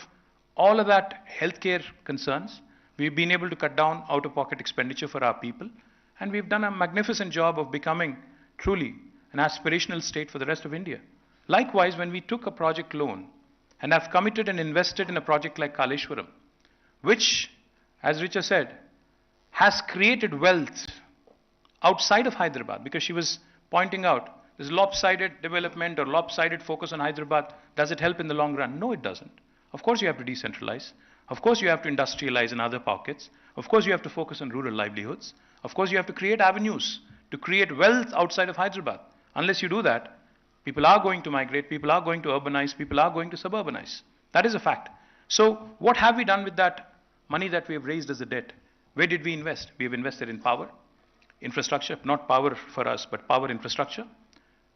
all of that healthcare concerns. We've been able to cut down out-of-pocket expenditure for our people, and we've done a magnificent job of becoming truly an aspirational state for the rest of India. Likewise, when we took a project loan and have committed and invested in a project like Kaleshwaram, which, as Richa said, has created wealth outside of Hyderabad, because she was pointing out this lopsided development or lopsided focus on Hyderabad, does it help in the long run? No, it doesn't. Of course you have to decentralize. Of course you have to industrialize in other pockets. Of course you have to focus on rural livelihoods. Of course you have to create avenues to create wealth outside of Hyderabad. Unless you do that, people are going to migrate, people are going to urbanize, people are going to suburbanize. That is a fact. So what have we done with that money that we have raised as a debt? Where did we invest? We have invested in power, infrastructure, not power for us, but power infrastructure.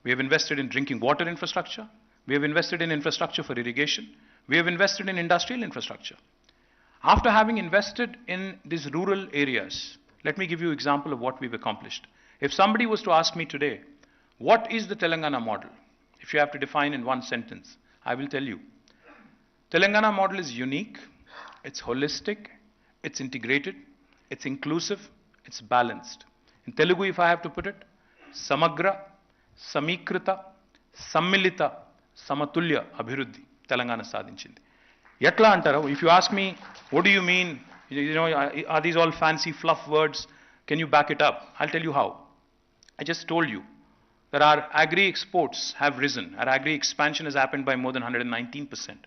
We have invested in drinking water infrastructure. We have invested in infrastructure for irrigation. We have invested in industrial infrastructure. After having invested in these rural areas, let me give you an example of what we've accomplished. If somebody was to ask me today, what is the Telangana model? If you have to define in one sentence, I will tell you. Telangana model is unique, it's holistic, it's integrated, it's inclusive, it's balanced. In Telugu, if I have to put it, Samagra, Samikrita, Sammilita, Samatulya Abhiruddhi, Telangana sadinchindi. Yatla antara, if you ask me, what do you mean? Are these all fancy fluff words? Can you back it up? I'll tell you how. I just told you that our agri exports have risen. Our agri expansion has happened by more than 119%.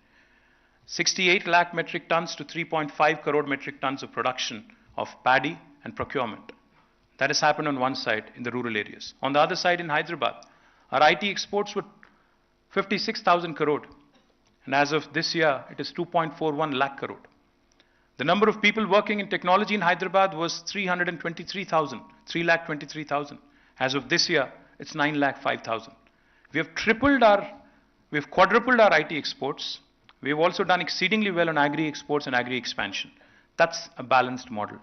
68 lakh metric tons to 3.5 crore metric tons of production of paddy and procurement. That has happened on one side in the rural areas. On the other side in Hyderabad, our IT exports were 56,000 crore. And as of this year, it is 2.41 lakh crore. The number of people working in technology in Hyderabad was 323,000, 3,23,000. As of this year, it's 9,05,000. We have quadrupled our IT exports. We have also done exceedingly well on agri exports and agri expansion. That's a balanced model.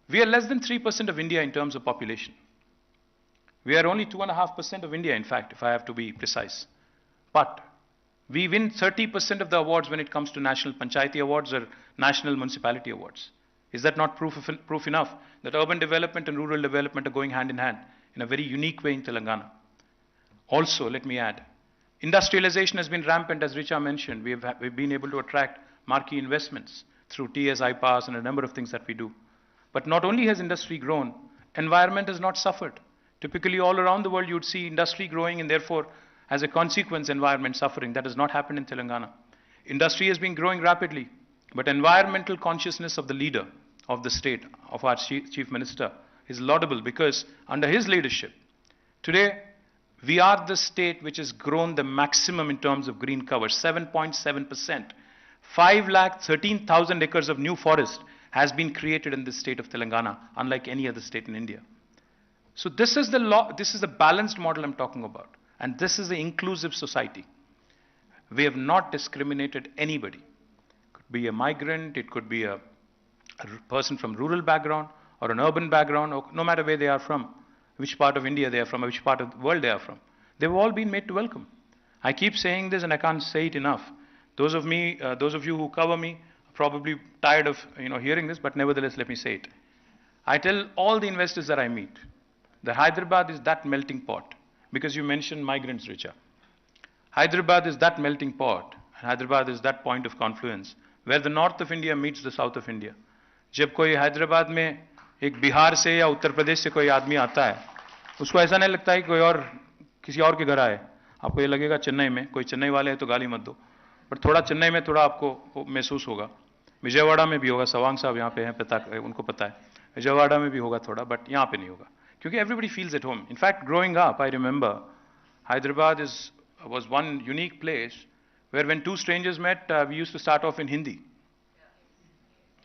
We are less than 3% of India in terms of population. We are only 2.5% of India, in fact, if I have to be precise. But we win 30% of the awards when it comes to national Panchayati awards or national municipality awards. Is that not proof enough that urban development and rural development are going hand in hand in a very unique way in Telangana? Also, let me add, industrialization has been rampant, as Richa mentioned. We've been able to attract marquee investments through TS, IPAS and a number of things that we do. But not only has industry grown, environment has not suffered. Typically all around the world you would see industry growing and therefore as a consequence environment suffering. That has not happened in Telangana. Industry has been growing rapidly, but environmental consciousness of the leader of the state, of our chief minister, is laudable, because under his leadership, today we are the state which has grown the maximum in terms of green cover, 7.7%. 5,13,000 acres of new forest has been created in the state of Telangana, unlike any other state in India. So this is the balanced model I'm talking about. And this is the inclusive society. We have not discriminated anybody. It could be a migrant, it could be a person from rural background or an urban background, or no matter where they are from, which part of India they are from, or which part of the world they are from. They've all been made to welcome. I keep saying this and I can't say it enough. Those of you who cover me are probably tired of hearing this, but nevertheless let me say it. I tell all the investors that I meet that Hyderabad is that melting pot. Because you mentioned migrants, Richa. Hyderabad is that melting pot. Hyderabad is that point of confluence where the north of India meets the south of India. जब कोई हैदराबाद में एक बिहार से या उत्तर प्रदेश से कोई आदमी आता है, उसको ऐसा नहीं लगता है कि कोई और किसी और के घर आए। आपको ये लगेगा चेन्नई में, कोई चेन्नई वाले हैं तो गाली मत दो, बट थोड़ा चेन्नई में थोड़ा आपको महसूस होगा। विजयवाड़ा में भी होगा, सवांग साहब यहाँ पे हैं, उनको पता है, विजयवाड़ा में भी होगा थोड़ा, बट यहाँ पे नहीं होगा, क्योंकि everybody feels at home. In fact growing up I remember Hyderabad was one unique place where when two strangers met, we used to start off in Hindi.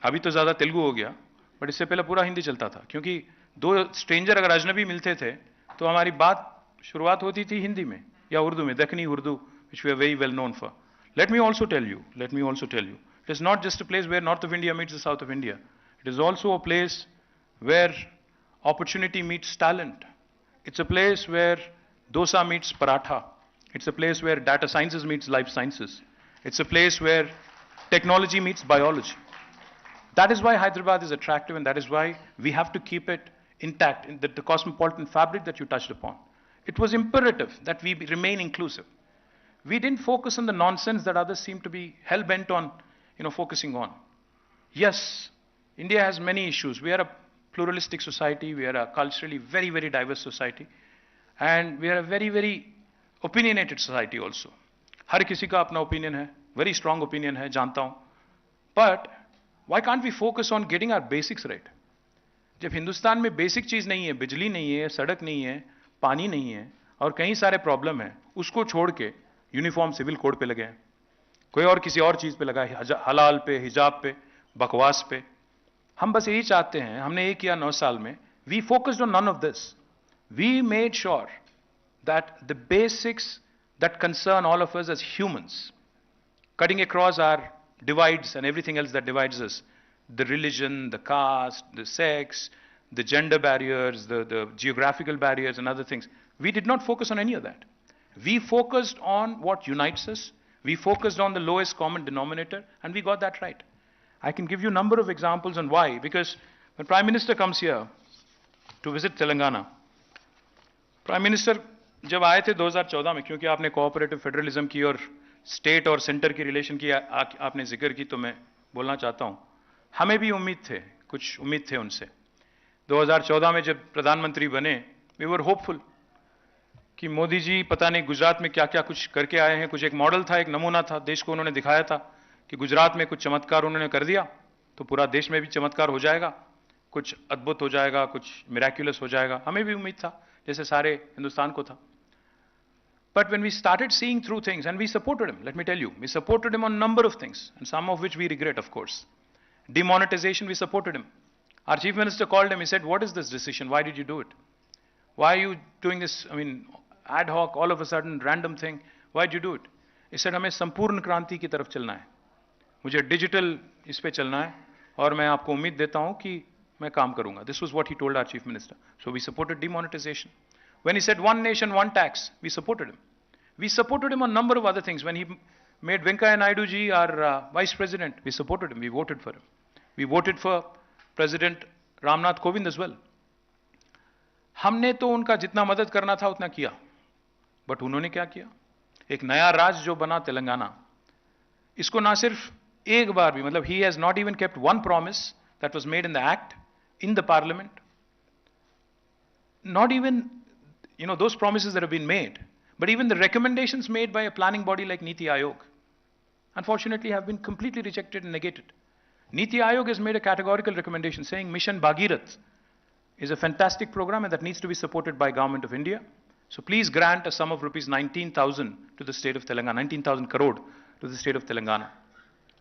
अभी तो ज़्यादा तेलुगु हो गया, बट इससे पहले पूरा हिंदी चलता था, क्योंकि दो स्ट्रेंजर अगर अजनबी मिलते थे तो हमारी बात शुरुआत होती थी हिंदी में या उर्दू में, Dakhni Urdu, which we are very well known for. Let me also tell you, it is not just a place where North of India meets the South of India. It is also a place where opportunity meets talent. It's a place where dosa meets paratha. It's a place where data sciences meets life sciences. It's a place where technology meets biology. That is why Hyderabad is attractive, and that is why we have to keep it intact, in the cosmopolitan fabric that you touched upon. It was imperative that we remain inclusive. We didn't focus on the nonsense that others seem to be hell-bent on, focusing on. Yes, India has many issues. We are a pluralistic society. We are a culturally very, very diverse society. And we are a very, very opinionated society also. हर किसी का अपना opinion है, very strong opinion है, जानता हूँ. But why can't we focus on getting our basics right? जब हिंदुस्तान में basic चीज नहीं है, बिजली नहीं है, सड़क नहीं है, पानी नहीं है, और कई सारे प्रॉब्लम है, उसको छोड़ के यूनिफॉर्म सिविल कोड पे लगे हैं, कोई और किसी और चीज पे लगा है, हलाल पे, हिजाब पे, बकवास पे. हम बस यही चाहते हैं, हमने ये किया 9 साल में. We focused on none of this. We made sure that the basics that concern all of us as humans, cutting across our divides and everything else that divides us, the religion, the caste, the sex, the gender barriers, the geographical barriers and other things, we did not focus on any of that. We focused on what unites us. We focused on the lowest common denominator, and we got that right. I can give you a number of examples on why, because when Prime Minister comes here to visit Telangana, Prime Minister जब आए थे 2014 में, क्योंकि आपने cooperative federalism की और state और centre की रिलेशन की आपने जिक्र की, तो मैं बोलना चाहता हूं, हमें भी कुछ उम्मीद थे उनसे. 2014 में जब प्रधानमंत्री बने, वी वर होपफुल कि मोदी जी पता नहीं गुजरात में क्या क्या कुछ करके आए हैं. कुछ एक मॉडल था, एक नमूना था, देश को उन्होंने दिखाया था कि गुजरात में कुछ चमत्कार उन्होंने कर दिया तो पूरा देश में भी चमत्कार हो जाएगा, कुछ अद्भुत हो जाएगा, कुछ मिराक्युलस हो जाएगा. हमें भी उम्मीद था, जैसे सारे हिंदुस्तान को था. But when we started seeing through things, and we supported him, let me tell you, we supported him on a number of things, and some of which we regret, of course. Demonetization, we supported him. Our Chief Minister called him, he said, what is this decision? Why did you do it? Why are you doing this, ad hoc, all of a sudden, random thing? Why did you do it? He said, हमें संपूर्ण क्रांति की तरफ चलना है. मुझे digital इस पे चलना है, और मैं आपको उम्मीद देता हूं कि मैं काम करूंगा. This was what he told our Chief Minister. So we supported demonetization. When he said one nation, one tax, we supported him. We supported him on a number of other things. When he made Venkaiah Naidu ji our vice president, we supported him. We voted for him. We voted for President Ramnath Kovind as well. हमने तो उनका जितना मदद करना था उतना किया, but उन्होंने क्या किया? एक नया राज्य जो बना तेलंगाना, इसको ना सिर्फ एक बार भी, मतलब he has not even kept one promise that was made in the act, in the parliament. Not even those promises that have been made, but even the recommendations made by a planning body like Niti Aayog, unfortunately have been completely rejected and negated. Niti Aayog has made a categorical recommendation saying Mission Bhagirath is a fantastic program and that needs to be supported by Government of India. So please grant a sum of rupees 19,000 to the state of Telangana, 19,000 crore to the state of Telangana.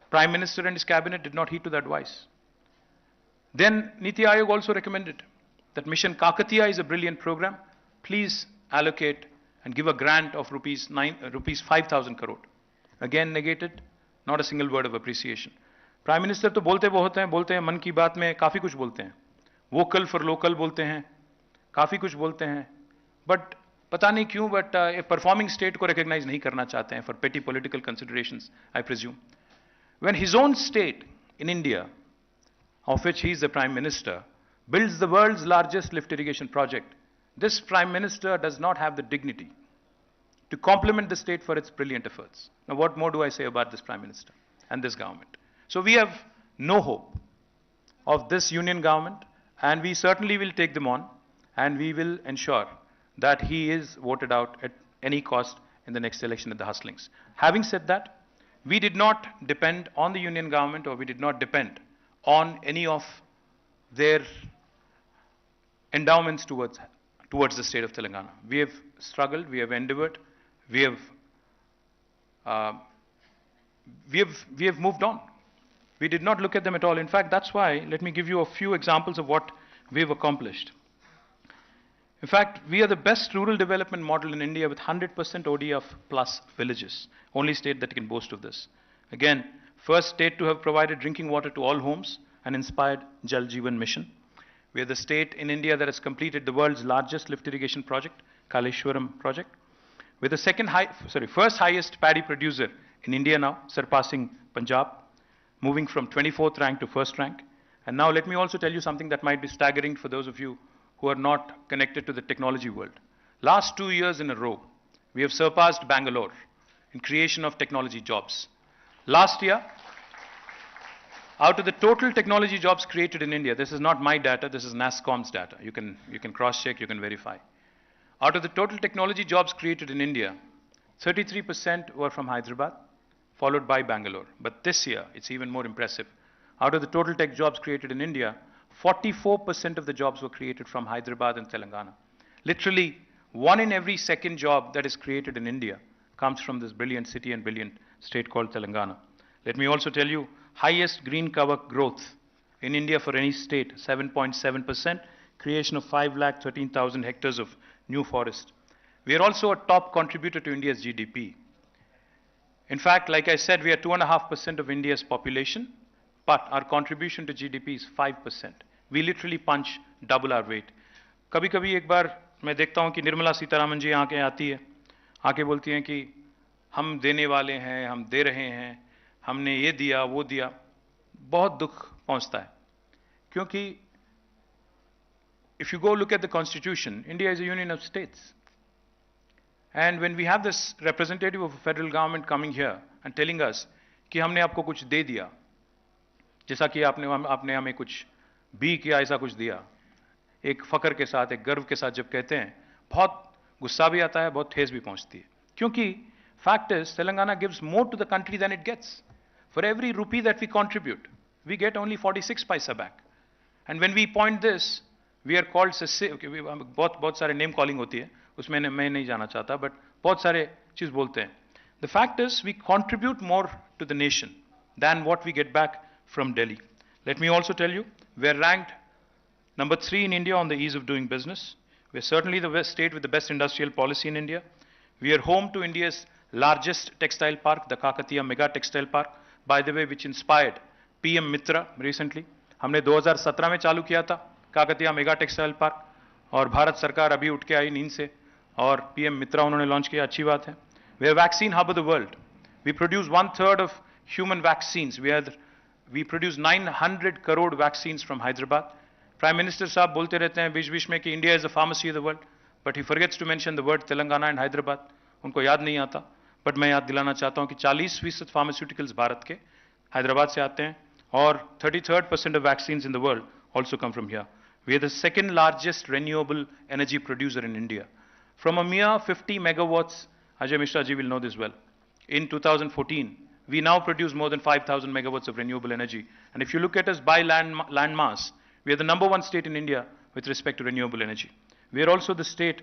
Prime Minister and his cabinet did not heed to that advice. Then Niti Aayog also recommended that Mission Kakatiya is a brilliant program. Please allocate and give a grant of rupees 5,000 crore. Again negated, not a single word of appreciation. Prime Minister तो बोलते बहुत हैं, बोलते हैं मन की बात में काफी कुछ बोलते हैं, वोकल फॉर लोकल बोलते हैं, काफी कुछ बोलते हैं, बट पता नहीं क्यों, बट ए परफॉर्मिंग स्टेट को रिकॉग्नाइज नहीं करना चाहते हैं फॉर पेटी political considerations, I presume. When his own state in India, of which he is the Prime Minister, builds the world's largest lift irrigation project, this Prime Minister does not have the dignity to compliment the state for its brilliant efforts. Now, what more do I say about this Prime Minister and this government? So we have no hope of this union government and we certainly will take them on, and we will ensure that he is voted out at any cost in the next election at the hustlings. Having said that, we did not depend on the union government, or we did not depend on any of their endowments towards the state of Telangana. We have struggled, we have endeavored, we have moved on. We did not look at them at all. In fact, that's why, let me give you a few examples of what we've accomplished. In fact, we are the best rural development model in India with 100% ODF plus villages. Only state that can boast of this. Again, first state to have provided drinking water to all homes and inspired Jal Jeevan mission. We are the state in India that has completed the world's largest lift irrigation project, Kaleshwaram project. We're the first highest paddy producer in India now, surpassing Punjab, moving from 24th rank to first rank. And now let me also tell you something that might be staggering for those of you who are not connected to the technology world. Last 2 years in a row, we have surpassed Bangalore in creation of technology jobs. Last year, out of the total technology jobs created in India, this is not my data, this is NASSCOM's data. You can cross-check, you can verify. Out of the total technology jobs created in India, 33% were from Hyderabad, followed by Bangalore. But this year, it's even more impressive. Out of the total tech jobs created in India, 44% of the jobs were created from Hyderabad and Telangana. Literally, 1 in every second job that is created in India comes from this brilliant city and brilliant state called Telangana. Let me also tell you, highest green cover growth in India for any state, 7.7%, creation of 5,13,000 hectares of new forest. We are also a top contributor to India's GDP. In fact, like I said, we are 2.5% of India's population, but our contribution to GDP is 5%. We literally punch double our weight. कभी-कभी एक बार मैं देखता हूँ कि निर्मला सीतारामन जी आके आती है, आके बोलती हैं कि हम देने वाले हैं, हम दे रहे हैं, हमने ये दिया, वो दिया. बहुत दुख पहुँचता है. क्योंकि if you go look at the constitution, India is a union of states. And when we have this representative of a federal government coming here and telling us कि हमने आपको कुछ दे दिया, जैसा कि आपने हमें कुछ भी किया, ऐसा कुछ दिया, एक फकर के साथ, एक गर्व के साथ जब कहते हैं, बहुत गुस्सा भी आता है, बहुत ठेस भी पहुंचती है. क्योंकि fact is, Telangana gives more to the country than it gets. For every rupee that we contribute, we get only 46 paisa back. And when we point this, we are called बहुत सारे name calling होती है, उसमें मैं नहीं जाना चाहता, but बहुत सारे चीज बोलते हैं. The fact is, we contribute more to the nation than what we get back from Delhi. Let me also tell you, we are ranked number 3 in India on the ease of doing business. We are certainly the state with the best industrial policy in India. We are home to India's largest textile park, the Kakatiya Mega Textile Park, by the way, which inspired PM Mitra recently. हमने 2017 में चालू किया था Kakatiya mega textile park, और भारत सरकार अभी उठ के आई नींद से और PM मित्रा उन्होंने लॉन्च किया, अच्छी बात है. We are vaccine hub of the world. We produce 1/3 of human vaccines. We produce 900 crore vaccines from Hyderabad. Prime Minister साहब बोलते रहते हैं बीच-बीच में कि India is the pharmacy of the world, but he forgets to mention the word Telangana and Hyderabad. उनको याद नहीं आता, but मैं याद दिलाना चाहता हूँ कि 40% pharmaceuticals भारत के हैदराबाद से आते हैं, और 33% of vaccines in the world also come from here. We are the second largest renewable energy producer in India. From a mere 50 megawatts, Ajay Mishra ji will know this well, in 2014, we now produce more than 5,000 megawatts of renewable energy. And if you look at us by land mass, we are the number 1 state in India with respect to renewable energy. We are also the state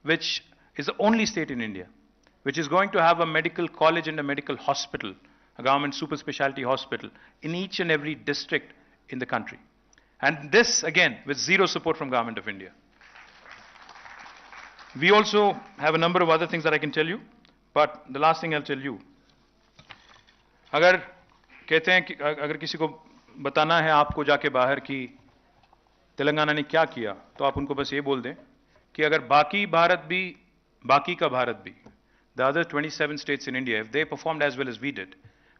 which is the only state in India which is going to have a medical college and a medical hospital, a government super specialty hospital, in each and every district in the country. And this, again, with zero support from Government of India. We also have a number of other things that I can tell you, but the last thing I'll tell you, अगर कहते हैं कि अगर किसी को बताना है आपको जाके बाहर कि तेलंगाना ने क्या किया, तो आप उनको बस ये बोल दें कि अगर बाकी का भारत भी, the other 27 states in India, if they performed as well as we did,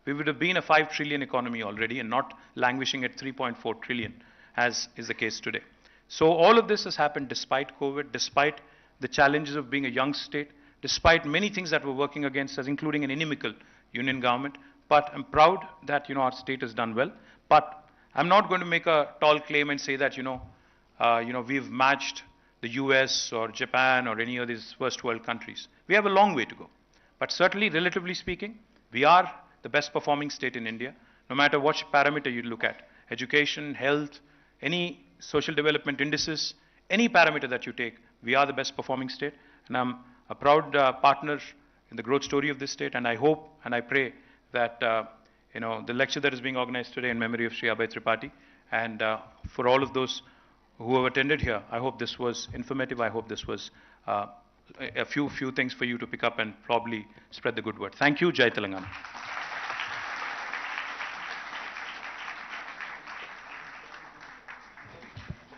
we would have been a 5 trillion economy already and not languishing at 3.4 trillion, as is the case today. So all of this has happened despite COVID, despite the challenges of being a young state, despite many things that were working against us, including an inimical union government. But I'm proud that, our state has done well. But I'm not going to make a tall claim and say that, we've matched the US or Japan or any of these first world countries. We have a long way to go. But certainly, relatively speaking, we are the best performing state in India, no matter what parameter you look at. Education, health, any social development indices, any parameter that you take, we are the best performing state. And I'm a proud partner in the growth story of this state, and I hope and I pray that the lecture that is being organized today in memory of Sri Abhay Tripathi, and for all of those who have attended here, I hope this was informative. I hope this was a few things for you to pick up and probably spread the good word. Thank you. Jai Telangana.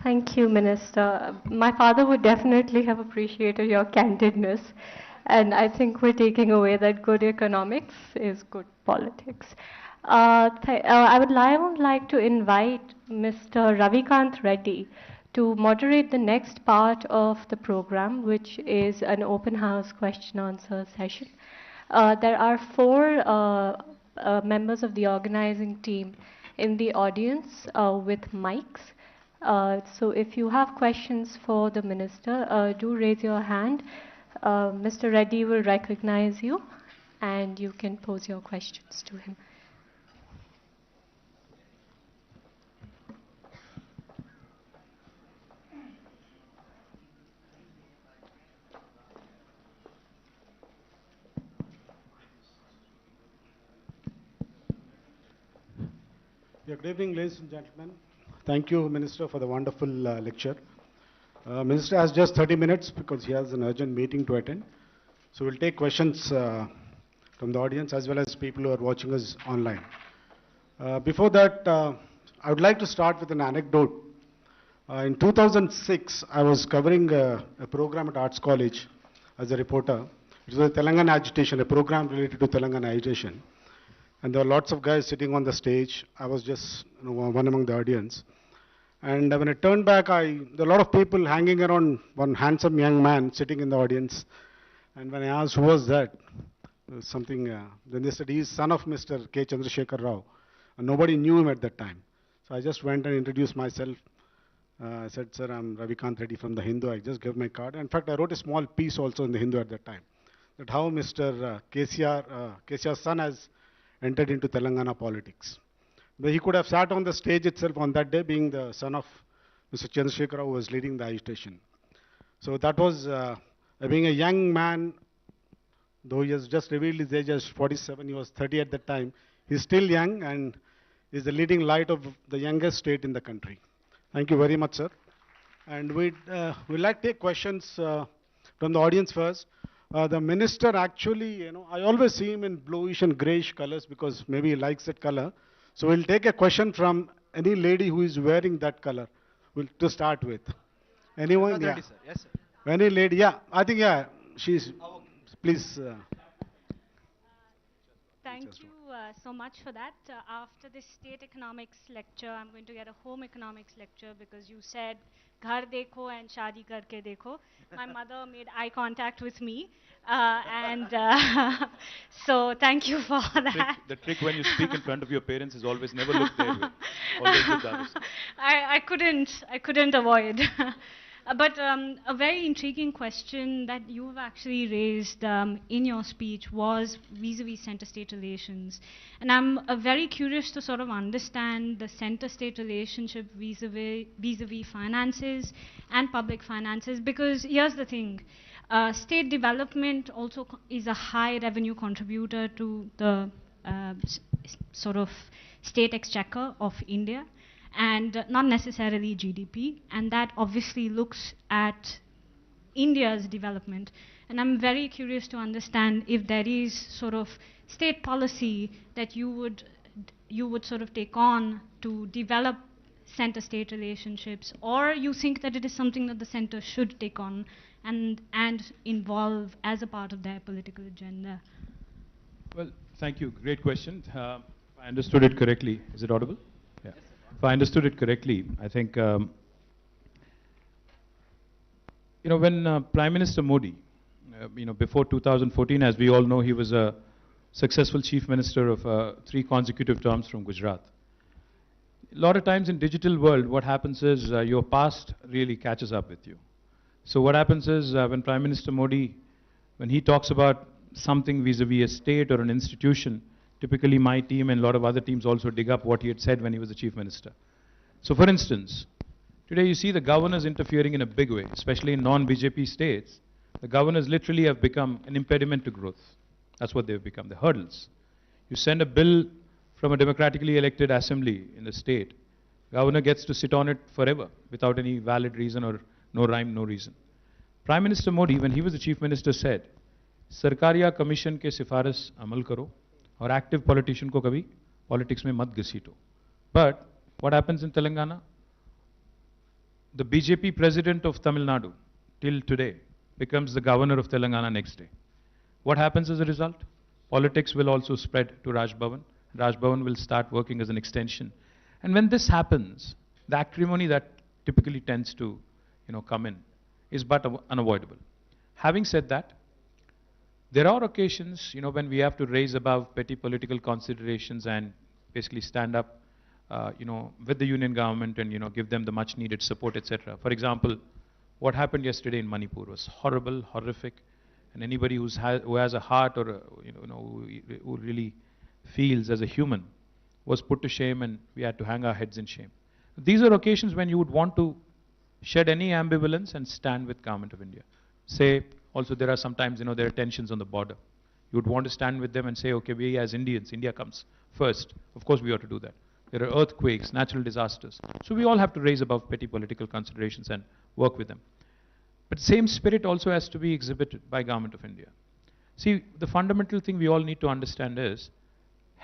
Thank you, Minister. My father would definitely have appreciated your candidness, and I think we're taking away that good economics is good politics. I would like to invite Mr. Ravikant Reddy to moderate the next part of the program, which is an open house question answer session. There are four members of the organizing team in the audience with mics. So if you have questions for the minister, do raise your hand. Mr. Reddy will recognize you, and you can pose your questions to him. Yeah, good evening, ladies and gentlemen. Thank you, Minister, for the wonderful lecture. Minister has just 30 minutes because he has an urgent meeting to attend. So we'll take questions from the audience as well as people who are watching us online. Before that, I would like to start with an anecdote. In 2006, I was covering a program at Arts College as a reporter. It was a Telangana agitation, a program related to Telangana agitation. And there were lots of guys sitting on the stage. I was just one among the audience. And when I turned back, there were a lot of people hanging around one handsome young man sitting in the audience. And when I asked who was that, something, then they said he's son of Mr. K. Chandrasekhar Rao. And nobody knew him at that time. So I just went and introduced myself. I said, sir, I'm Ravikant Reddy from the Hindu. I just gave my card. In fact, I wrote a small piece also in the Hindu at that time. That how Mr. KCR's son has entered into Telangana politics. But he could have sat on the stage itself on that day, being the son of Mr. Chandrasekhar Rao, who was leading the agitation. So that was, being a young man, though he has just revealed his age as 47, he was 30 at that time. He's still young and is the leading light of the youngest state in the country. Thank you very much, sir. And we'd like to take questions from the audience first. The minister actually, I always see him in bluish and grayish colors because maybe he likes that color. So we'll take a question from any lady who is wearing that color to start with. Anyone? Yeah. Sir. Yes, sir. Any lady? Yeah, I think, yeah, she's, please. Thank you so much for that. After this state economics lecture, I'm going to get a home economics lecture because you said, ghar dekho and shadi karke dekho. My mother made eye contact with me. So thank you for that. The trick when you speak in front of your parents is always never look their way. Always look the other side. I couldn't avoid. But a very intriguing question that you've actually raised in your speech was vis-a-vis center-state relations. And I'm very curious to sort of understand the center-state relationship vis-a-vis finances and public finances, because here's the thing. State development also is a high revenue contributor to the sort of state exchequer of India, and not necessarily GDP, and that obviously looks at India's development. And I'm very curious to understand if there is sort of state policy that you would sort of take on to develop center-state relationships, or you think that it is something that the center should take on and involve as a part of their political agenda. Well, thank you. Great question. If I understood it correctly, is it audible? Yeah. If I understood it correctly, I think, when Prime Minister Modi, before 2014, as we all know, he was a successful chief minister of 3 consecutive terms from Gujarat. A lot of times in digital world, what happens is your past really catches up with you. So what happens is when Prime Minister Modi, when he talks about something vis-a-vis a state or an institution, typically my team and a lot of other teams also dig up what he had said when he was the Chief Minister. So for instance, today you see the governors interfering in a big way, especially in non-BJP states. The governors literally have become an impediment to growth. That's what they've become, the hurdles. You send a bill from a democratically elected assembly in the state, governor gets to sit on it forever without any valid reason or no rhyme, no reason. Prime Minister Modi, when he was the Chief Minister, said, Sarkariya Commission ke sifaris amal karo और active politician को कभी politics में मत घसीटो. But what happens in Telangana? The BJP president of Tamil Nadu till today becomes the governor of Telangana next day. What happens as a result? Politics will also spread to Raj Bhavan. Raj Bhavan will start working as an extension. And when this happens, the acrimony that typically tends to come in is but unavoidable. Having said that, there are occasions, when we have to raise above petty political considerations and basically stand up, with the union government and, give them the much needed support, etc. For example, what happened yesterday in Manipur was horrible, horrific, and anybody who has a heart or, who really feels as a human was put to shame, and we had to hang our heads in shame. These are occasions when you would want to shed any ambivalence and stand with Government of India. Say, also there are sometimes, there are tensions on the border. You would want to stand with them and say, okay, we as Indians, India comes first. Of course we ought to do that. There are earthquakes, natural disasters. So we all have to raise above petty political considerations and work with them. But same spirit also has to be exhibited by Government of India. See, the fundamental thing we all need to understand is,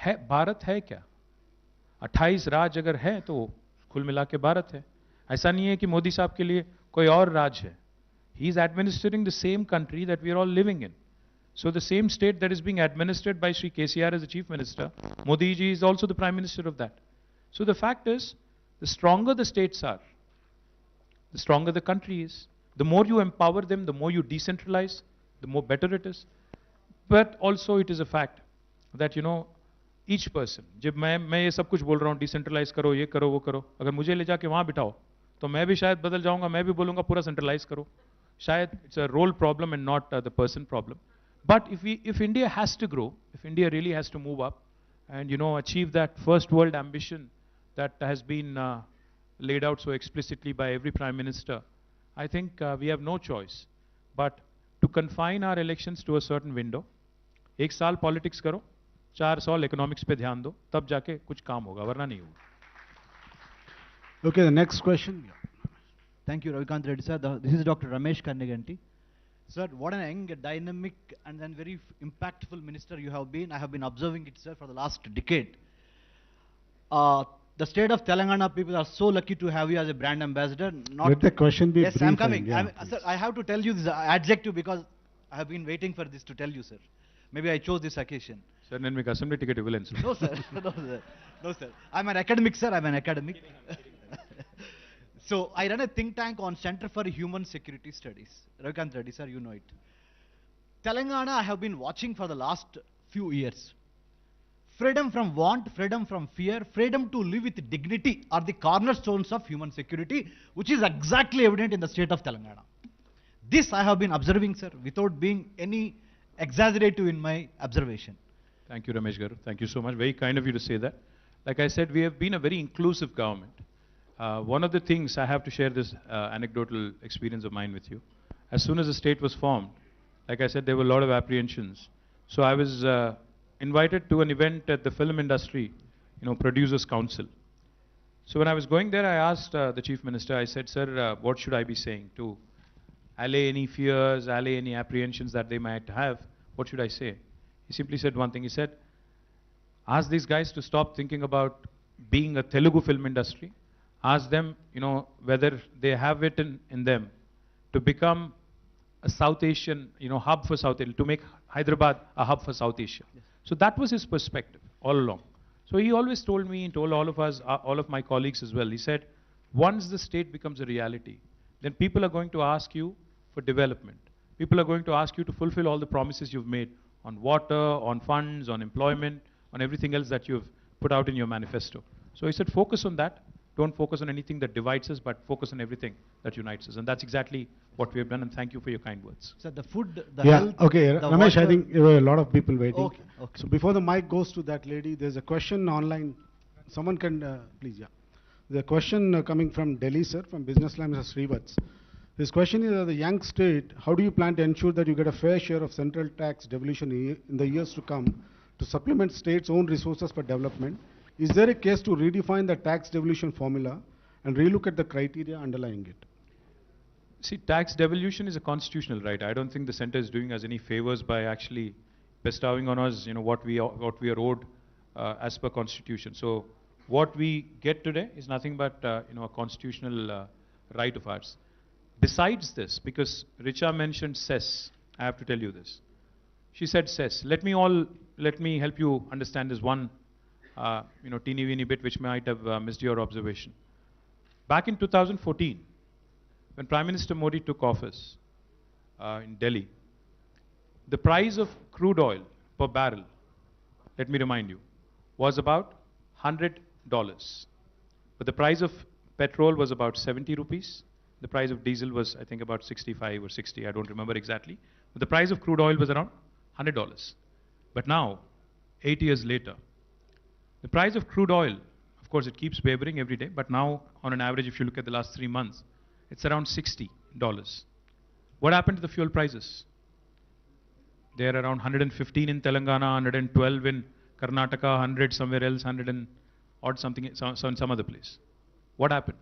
Bharat hai kya? 28 राज अगर है तो कुल मिला के भारत है. ऐसा नहीं है कि मोदी साहब के लिए कोई और राज है. He is administering the same country that we are all living in. So the same state that is being administered by Sri KTR as the Chief Minister, Modi ji is also the Prime Minister of that. So the fact is, the stronger the states are, the stronger the country is. The more you empower them, the more you decentralize, the more better it is. But also it is a fact that, each person, जब मैं ये सब कुछ बोल रहा हूँ, decentralize करो, ये करो, वो करो, अगर मुझे ले जाके वहाँ बिठाओ, तो मैं भी शायद बदल जाऊँगा, मैं भी बोलूँगा पूरा centralize करो. शायद it's a role problem and not the person problem. But if India has to grow, if India really has to move up and achieve that first world ambition that has been laid out so explicitly by every Prime Minister, I think we have no choice but to confine our elections to a certain window. एक साल politics करो, 4 साल economics पे ध्यान दो, तब जाके कुछ काम होगा, वरना नहीं होगा. Okay, the next question. Thank you, Ravikant Reddy sir. This is Dr. Ramesh Kanniganti. Sir, what an young, dynamic, and then very impactful minister you have been. I have been observing it, sir, for the last decade. The state of Telangana people are so lucky to have you as a brand ambassador. Let the question be yes, brief. I'm coming. Yeah, sir, I have to tell you this adjective because I have been waiting for this to tell you, sir. Maybe I chose this occasion. Sir, నేను మీకు assembly ticket ఇవ్వలేను sir. No, sir. No, sir. No, sir. I'm an academic, sir. I'm an academic. So, I run a think tank on Center for Human Security Studies. Ravikant Reddy, sir, you know it. Telangana, I have been watching for the last few years. Freedom from want, freedom from fear, freedom to live with dignity are the cornerstones of human security, which is exactly evident in the state of Telangana. This I have been observing, sir, without being any exaggerative in my observation. Thank you, Ramesh Garu. Thank you so much. Very kind of you to say that. Like I said, we have been a very inclusive government. One of the things, I have to share this anecdotal experience of mine with you. As soon as the state was formed, like I said, there were a lot of apprehensions. So I was invited to an event at the film industry, Producers Council. So when I was going there, I asked the Chief Minister, I said, sir, what should I be saying to allay any fears, allay any apprehensions that they might have? What should I say? He simply said one thing. He said, ask these guys to stop thinking about being a Telugu film industry. Ask them, whether they have it in them to become a South Asian, hub for South Asia, to make Hyderabad a hub for South Asia. Yes. So that was his perspective all along. So he always told me, and told all of us, all of my colleagues as well, he said, once the state becomes a reality, then people are going to ask you for development. People are going to ask you to fulfill all the promises you've made on water, on funds, on employment, on everything else that you've put out in your manifesto. So he said, focus on that. Don't focus on anything that divides us, but focus on everything that unites us. And that's exactly what we have done, and thank you for your kind words. So the food, the Yeah, health, okay, the Ramesh, I water- think there were a lot of people waiting. Okay, okay. So before the mic goes to that lady, there's a question online. Someone can, please, yeah. The question coming from Delhi, sir, from Business Line, Mr. Srivats. His question is, as a young state, how do you plan to ensure that you get a fair share of central tax devolution in the years to come to supplement states' own resources for development? Is there a case to redefine the tax devolution formula and relook at the criteria underlying it? See, tax devolution is a constitutional right. I don't think the center is doing us any favors by actually bestowing on us, what we are owed as per constitution. So what we get today is nothing but, a constitutional right of ours. Besides this, because Richa mentioned cess, I have to tell you this. She said cess. Let me help you understand this one, teeny weeny bit which might have missed your observation. Back in 2014, when Prime Minister Modi took office in Delhi, the price of crude oil per barrel, let me remind you, was about $100. But the price of petrol was about 70 rupees. The price of diesel was, I think, about 65 or 60, I don't remember exactly. But the price of crude oil was around $100. But now, 8 years later, the price of crude oil, of course, it keeps wavering every day, but now, on an average, if you look at the last 3 months, it's around $60. What happened to the fuel prices? They're around 115 in Telangana, 112 in Karnataka, 100 somewhere else, 100 and odd something in some other place. What happened?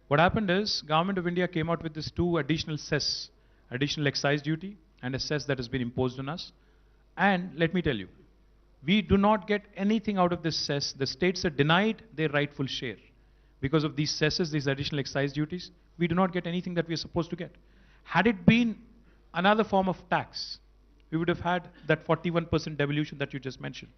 What happened is, Government of India came out with this 2 additional cess, additional excise duty, and a cess that has been imposed on us. And let me tell you, we do not get anything out of this cess. The states are denied their rightful share. Because of these cesses, these additional excise duties, we do not get anything that we are supposed to get. Had it been another form of tax, we would have had that 41% devolution that you just mentioned.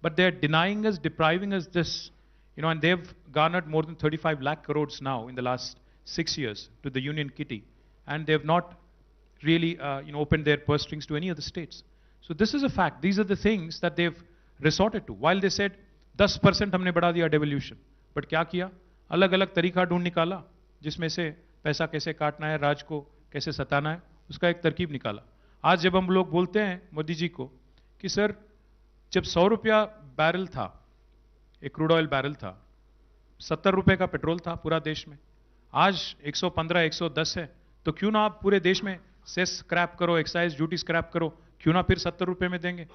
But they're denying us, depriving us this, and they've garnered more than 35 lakh crores now in the last 6 years to the Union Kitty. And they've not really, opened their purse strings to any of the states. So this is a fact. These are the things that they've resorted to. While they said, 10% हमने बढ़ा दिया devolution. But क्या किया? अलग-अलग तरीका ढूंढ निकाला, जिसमें से पैसा कैसे काटना है, राज को कैसे सताना है, उसका एक तरकीब निकाला. आज जब हम लोग बोलते हैं मोदी जी को कि सर, जब 100 रुपया बैरल था, एक क्रूड ऑयल बैरल था, 70 रुपए का पेट्रोल था पूरा देश में, आज 115, 110 है, तो क्यों ना आप पूरे देश में सेस स्क्रैप करो, एक्साइज ड्यूटी स्क्रैप करो, क्यों ना फिर 70 रुपए में देंगे?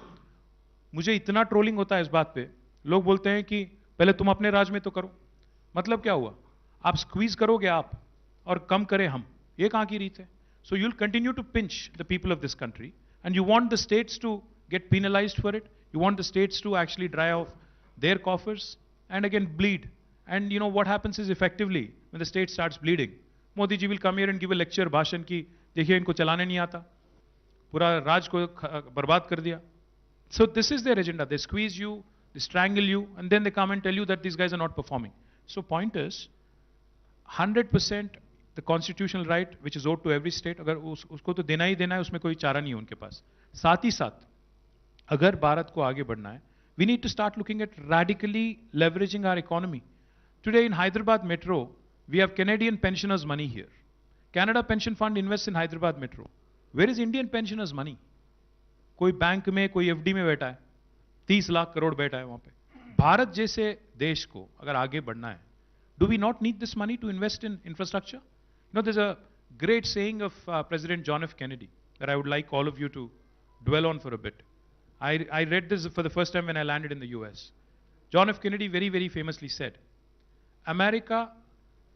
मुझे इतना ट्रोलिंग होता है इस बात पे, लोग बोलते हैं कि पहले तुम अपने राज में तो करो. मतलब क्या हुआ? आप स्क्वीज करोगे आप और कम करें हम, ये कहां की रीत है? So you'll continue to pinch the people of this country, and you want the states to get penalized for it. You want the states to actually dry off their coffers and again bleed. And what happens is, effectively, when the state starts bleeding, Modi ji will come here and give a lecture, भाषण की, देखिए इनको चलाने नहीं आता, पूरा राज को बर्बाद कर दिया. So this is their agenda. They squeeze you, they strangle you, and then they come and tell you that these guys are not performing. So point is, 100% the constitutional right which is owed to every state, अगर उसको तो देना ही देना है, उसमें कोई चारा नहीं है उनके पास. साथ ही साथ, अगर भारत को आगे बढ़ना है, we need to start looking at radically leveraging our economy. Today in Hyderabad Metro, we have Canadian pensioners' money here. Canada Pension Fund invests in Hyderabad Metro. Where is Indian pensioners' money? कोई bank में, कोई FD में बैठा है, 30 लाख करोड़ बैठा है वहां पे. भारत जैसे देश को अगर आगे बढ़ना है, do we not need this money to invest in infrastructure? There's a great saying of President John F. Kennedy that I would like all of you to dwell on for a bit. I read this for the first time when I landed in the US. John F. Kennedy very, very famously said, America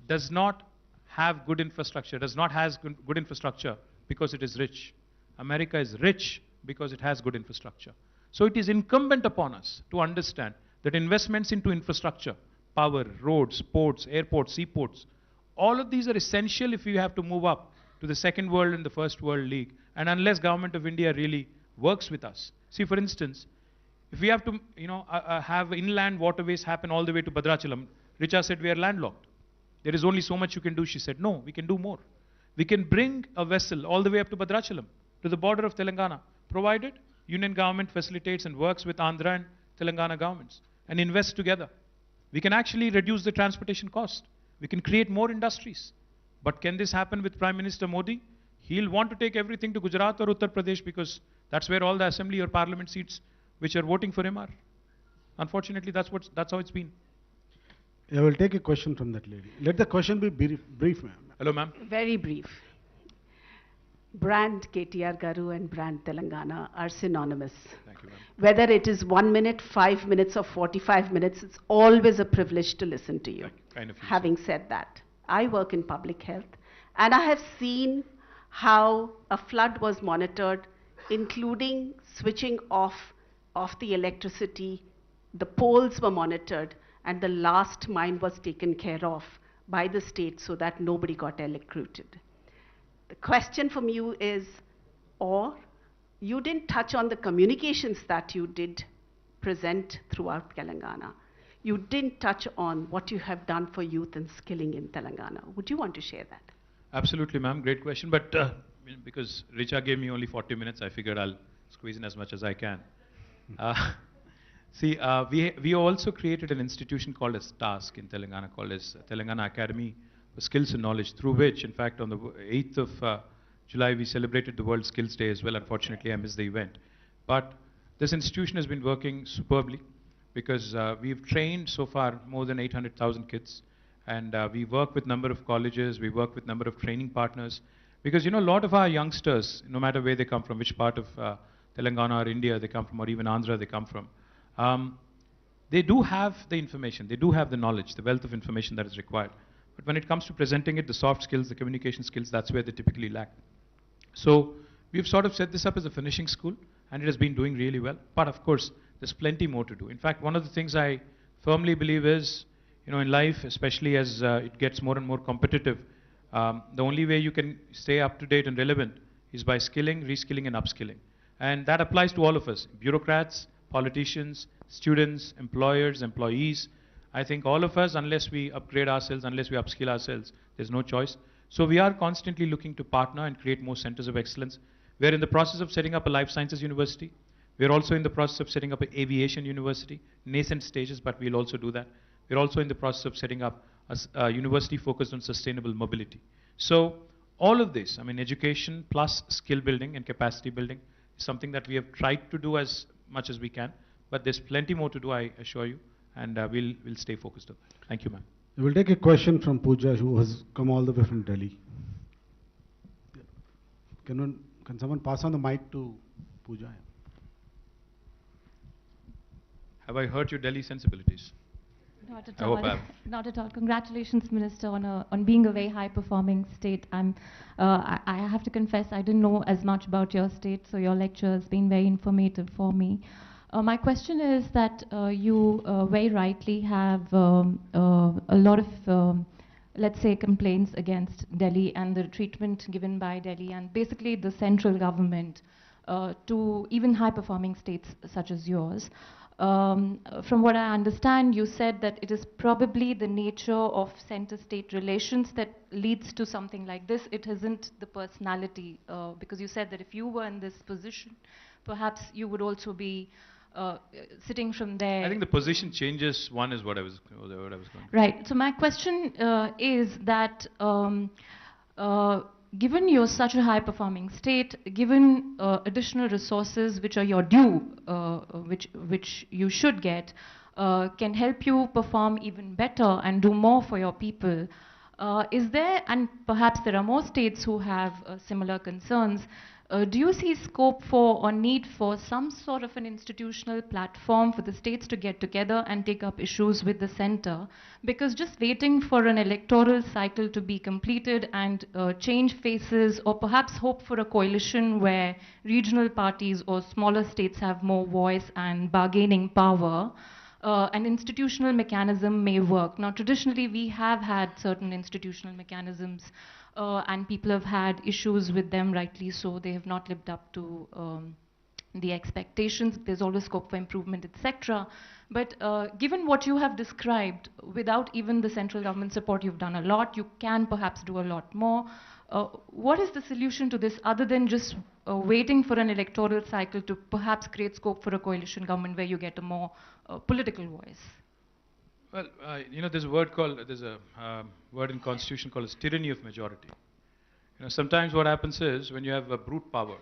does not have good infrastructure, does not have good infrastructure because it is rich. America is rich because it has good infrastructure. So it is incumbent upon us to understand that investments into infrastructure, power, roads, ports, airports, seaports, all of these are essential if we have to move up to the second world and the first world league. And unless Government of India really works with us. See, for instance, if we have to, have inland waterways happen all the way to Bhadrachalam, Richa said we are landlocked. There is only so much you can do. She said, no, we can do more. We can bring a vessel all the way up to Bhadrachalam, to the border of Telangana, provided Union government facilitates and works with Andhra and Telangana governments and invest together. We can actually reduce the transportation cost. We can create more industries. But can this happen with Prime Minister Modi? He'll want to take everything to Gujarat or Uttar Pradesh because that's where all the assembly or parliament seats which are voting for him are. Unfortunately, that's how it's been. I will take a question from that lady. Let the question be brief, ma'am. Hello, ma'am. Very brief. Brand KTR Garu and brand Telangana are synonymous. Thank you, ma'am. Whether it is 1 minute, 5 minutes, or 45 minutes, it's always a privilege to listen to you. Kind of you, Having said that, I work in public health, and I have seen how a flood was monitored, including switching off the electricity. The poles were monitored, and the last mine was taken care of by the state so that nobody got electrocuted. The question from you is, or you didn't touch on the communications that you did present throughout Telangana. You didn't touch on what you have done for youth and skilling in Telangana. Would you want to share that? Absolutely, ma'am. Great question. But because Richa gave me only 40 minutes, I figured I'll squeeze in as much as I can. We also created an institution called as TASK in Telangana, called as Telangana Academy for Skills and Knowledge, through which, in fact, on the 8th of July, we celebrated the World Skills Day as well. Unfortunately, I missed the event. But this institution has been working superbly because we've trained so far more than 800,000 kids. And we work with number of colleges, we work with number of training partners. Because, you know, a lot of our youngsters, no matter where they come from, which part of Telangana or India they come from, or even Andhra they come from, they do have the information, they do have the knowledge, the wealth of information that is required. But when it comes to presenting it, the soft skills, the communication skills, that's where they typically lack. So we've sort of set this up as a finishing school, and it has been doing really well. But of course, there's plenty more to do. In fact, one of the things I firmly believe is, you know, in life, especially as it gets more and more competitive, the only way you can stay up to date and relevant is by skilling, reskilling, and upskilling. And that applies to all of us, bureaucrats, politicians, students, employers, employees. I think all of us, unless we upgrade ourselves, unless we upskill ourselves, there's no choice. So we are constantly looking to partner and create more centers of excellence. We're in the process of setting up a life sciences university. We're also in the process of setting up an aviation university, nascent stages, but we'll also do that. We're also in the process of setting up a university focused on sustainable mobility. So all of this, I mean, education plus skill building and capacity building is something that we have tried to do as much as we can, but there's plenty more to do, I assure you, and we'll stay focused on that. Thank you, ma'am. We'll take a question from Pooja, who has come all the way from Delhi. Can someone pass on the mic to Pooja? Have I hurt your Delhi sensibilities? Not at I all. hope I have. Not at all. Congratulations, Minister, on being a very high-performing state. I have to confess, I didn't know as much about your state, so your lecture has been very informative for me. My question is that you very rightly have a lot of, let's say, complaints against Delhi and the treatment given by Delhi and basically the central government to even high-performing states such as yours. From what I understand, you said that it is probably the nature of center-state relations that leads to something like this. It isn't the personality, because you said that if you were in this position, perhaps you would also be sitting from there. I think the position changes. One is what I was going to. Right. So my question is that given you're such a high-performing state, given additional resources which are your due, which you should get, can help you perform even better and do more for your people, is there, and perhaps there are more states who have similar concerns, do you see scope for or need for some sort of an institutional platform for the states to get together and take up issues with the center? Because just waiting for an electoral cycle to be completed and change faces, or perhaps hope for a coalition where regional parties or smaller states have more voice and bargaining power, an institutional mechanism may work. Now, traditionally, we have had certain institutional mechanisms and people have had issues with them, rightly so. They have not lived up to the expectations. There's always scope for improvement, etc. But given what you have described, without even the central government support, you've done a lot. You can perhaps do a lot more. What is the solution to this other than just waiting for an electoral cycle to perhaps create scope for a coalition government where you get a more political voice? Well, there's a word in Constitution called as tyranny of majority. Sometimes what happens is when you have a brute power,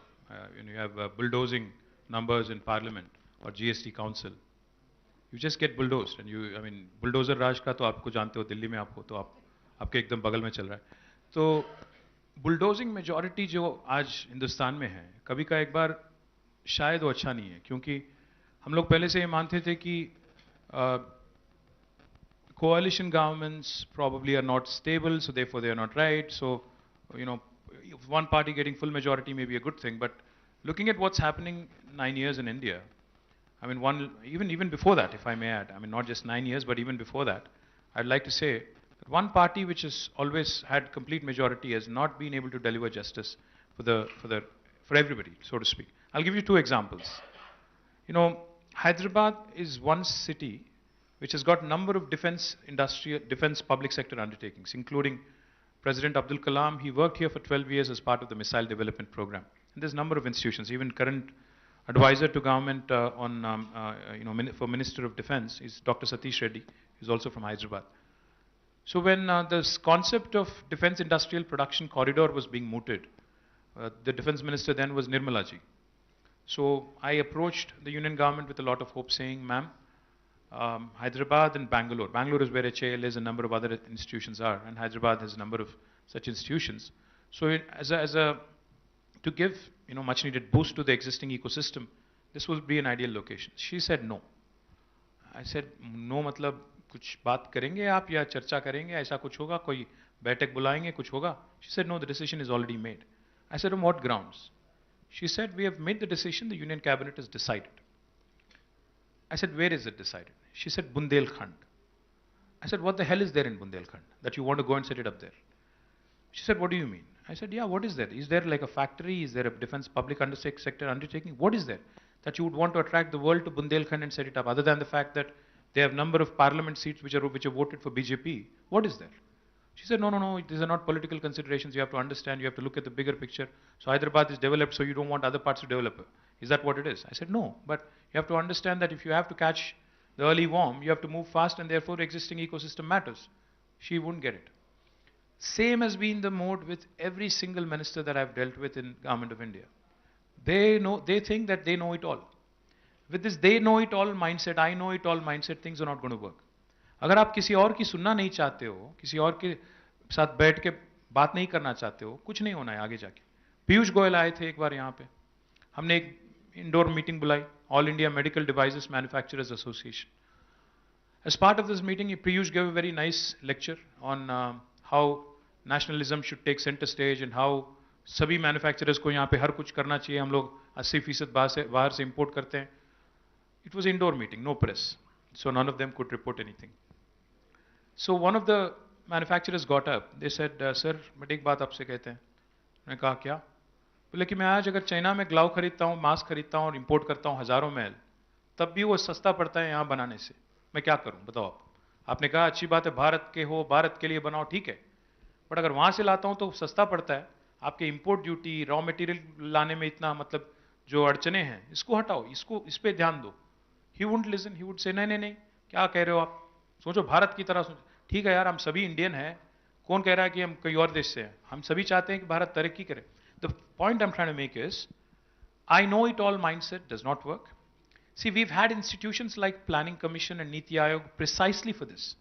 when you have bulldozing numbers in Parliament or GST Council, you just get bulldozed. And bulldozer राज का तो आपको जानते हो, दिल्ली में आप हो तो आपके एकदम बगल में चल रहा है. तो बुलडोजिंग मेजॉरिटी जो आज हिंदुस्तान में है, कभी का एक बार शायद वो अच्छा नहीं है, क्योंकि हम लोग पहले से ये मानते थे कि coalition governments probably are not stable, so therefore they are not right. So, one party getting full majority may be a good thing, but looking at what's happening 9 years in India, even before that, if I may add, not just 9 years, but even before that, I'd like to say that one party which has always had complete majority has not been able to deliver justice for everybody, so to speak. I'll give you 2 examples. Hyderabad is one city which has got a number of defense public sector undertakings, including President Abdul Kalam. He worked here for 12 years as part of the Missile Development Program. And there's a number of institutions. Even current advisor to government for Minister of Defense is Dr. Satish Reddy, who's also from Hyderabad. So when this concept of defense industrial production corridor was being mooted, the defense minister then was Nirmala ji. So I approached the union government with a lot of hope, saying, ma'am, Hyderabad and Bangalore. Bangalore is where HAL is, a number of other institutions are, and Hyderabad has a number of such institutions. So to give much needed boost to the existing ecosystem, this would be an ideal location. She said no. I said no मतलब कुछ बात करेंगे आप या चर्चा करेंगे, ऐसा कुछ होगा, कोई बैठक बुलाएंगे, कुछ होगा? She said no, the decision is already made. I said on what grounds? She said we have made the decision, the union cabinet has decided. I said, where is it decided? She said, Bundelkhand. I said, what the hell is there in Bundelkhand that you want to go and set it up there? She said, what do you mean? I said, yeah, what is there? Is there like a factory? Is there a defense public sector undertaking? What is there that you would want to attract the world to Bundelkhand and set it up, other than the fact that they have number of parliament seats which are voted for BJP? What is there? She said, no, these are not political considerations. You have to understand, you have to look at the bigger picture. So Hyderabad is developed, so you don't want other parts to develop. Is that what it is? I said, no, but you have to understand that if you have to catch the early worm, you have to move fast, and therefore existing ecosystem matters. She wouldn't get it. Same has been the mode with every single minister that I've dealt with in Government of India. They think that they know it all. With this they know it all mindset, I know it all mindset, things are not going to work. अगर आप किसी और की सुनना नहीं चाहते हो, किसी और के साथ बैठ के बात नहीं करना चाहते हो, कुछ नहीं होना है आगे जाके. पीयूष गोयल आए थे एक बार यहाँ पे, हमने एक इंडोर मीटिंग बुलाई, All India Medical Devices Manufacturers Association. As part of this meeting, Piyush gave a very nice lecture on how nationalism should take center stage and how सभी manufacturers को यहाँ पे हर कुछ करना चाहिए, हम लोग 80% बाहर से import करते हैं. It was indoor meeting, no press, so none of them could report anything. So one of the manufacturers got up. They said, sir, मैं एक बात आपसे कहते हैं. मैंने कहा क्या? बोले कि मैं आज अगर चाइना में ग्लव खरीदता हूँ, मास्क खरीदता हूँ और इंपोर्ट करता हूँ हजारों मैल, तब भी वो सस्ता पड़ता है यहाँ बनाने से. मैं क्या करूँ बताओ आप? आपने कहा अच्छी बात है, भारत के हो, भारत के लिए बनाओ, ठीक है, बट अगर वहाँ से लाता हूँ तो सस्ता पड़ता है. आपके इंपोर्ट ड्यूटी, रॉ मटेरियल लाने में इतना मतलब जो अड़चने हैं, इसको हटाओ, इस पे ध्यान दो. He wouldn't listen. He would say नहीं, क्या कह रहे हो आप? सोचो भारत की तरह सोचो. ठीक है यार, हम सभी इंडियन हैं, कौन कह रहा है कि हम कोई और देश से हैं? हम सभी चाहते हैं कि भारत तरक्की करे. The point I'm trying to make is, I know it all mindset does not work. See, we've had institutions like Planning Commission and Niti Aayog precisely for this.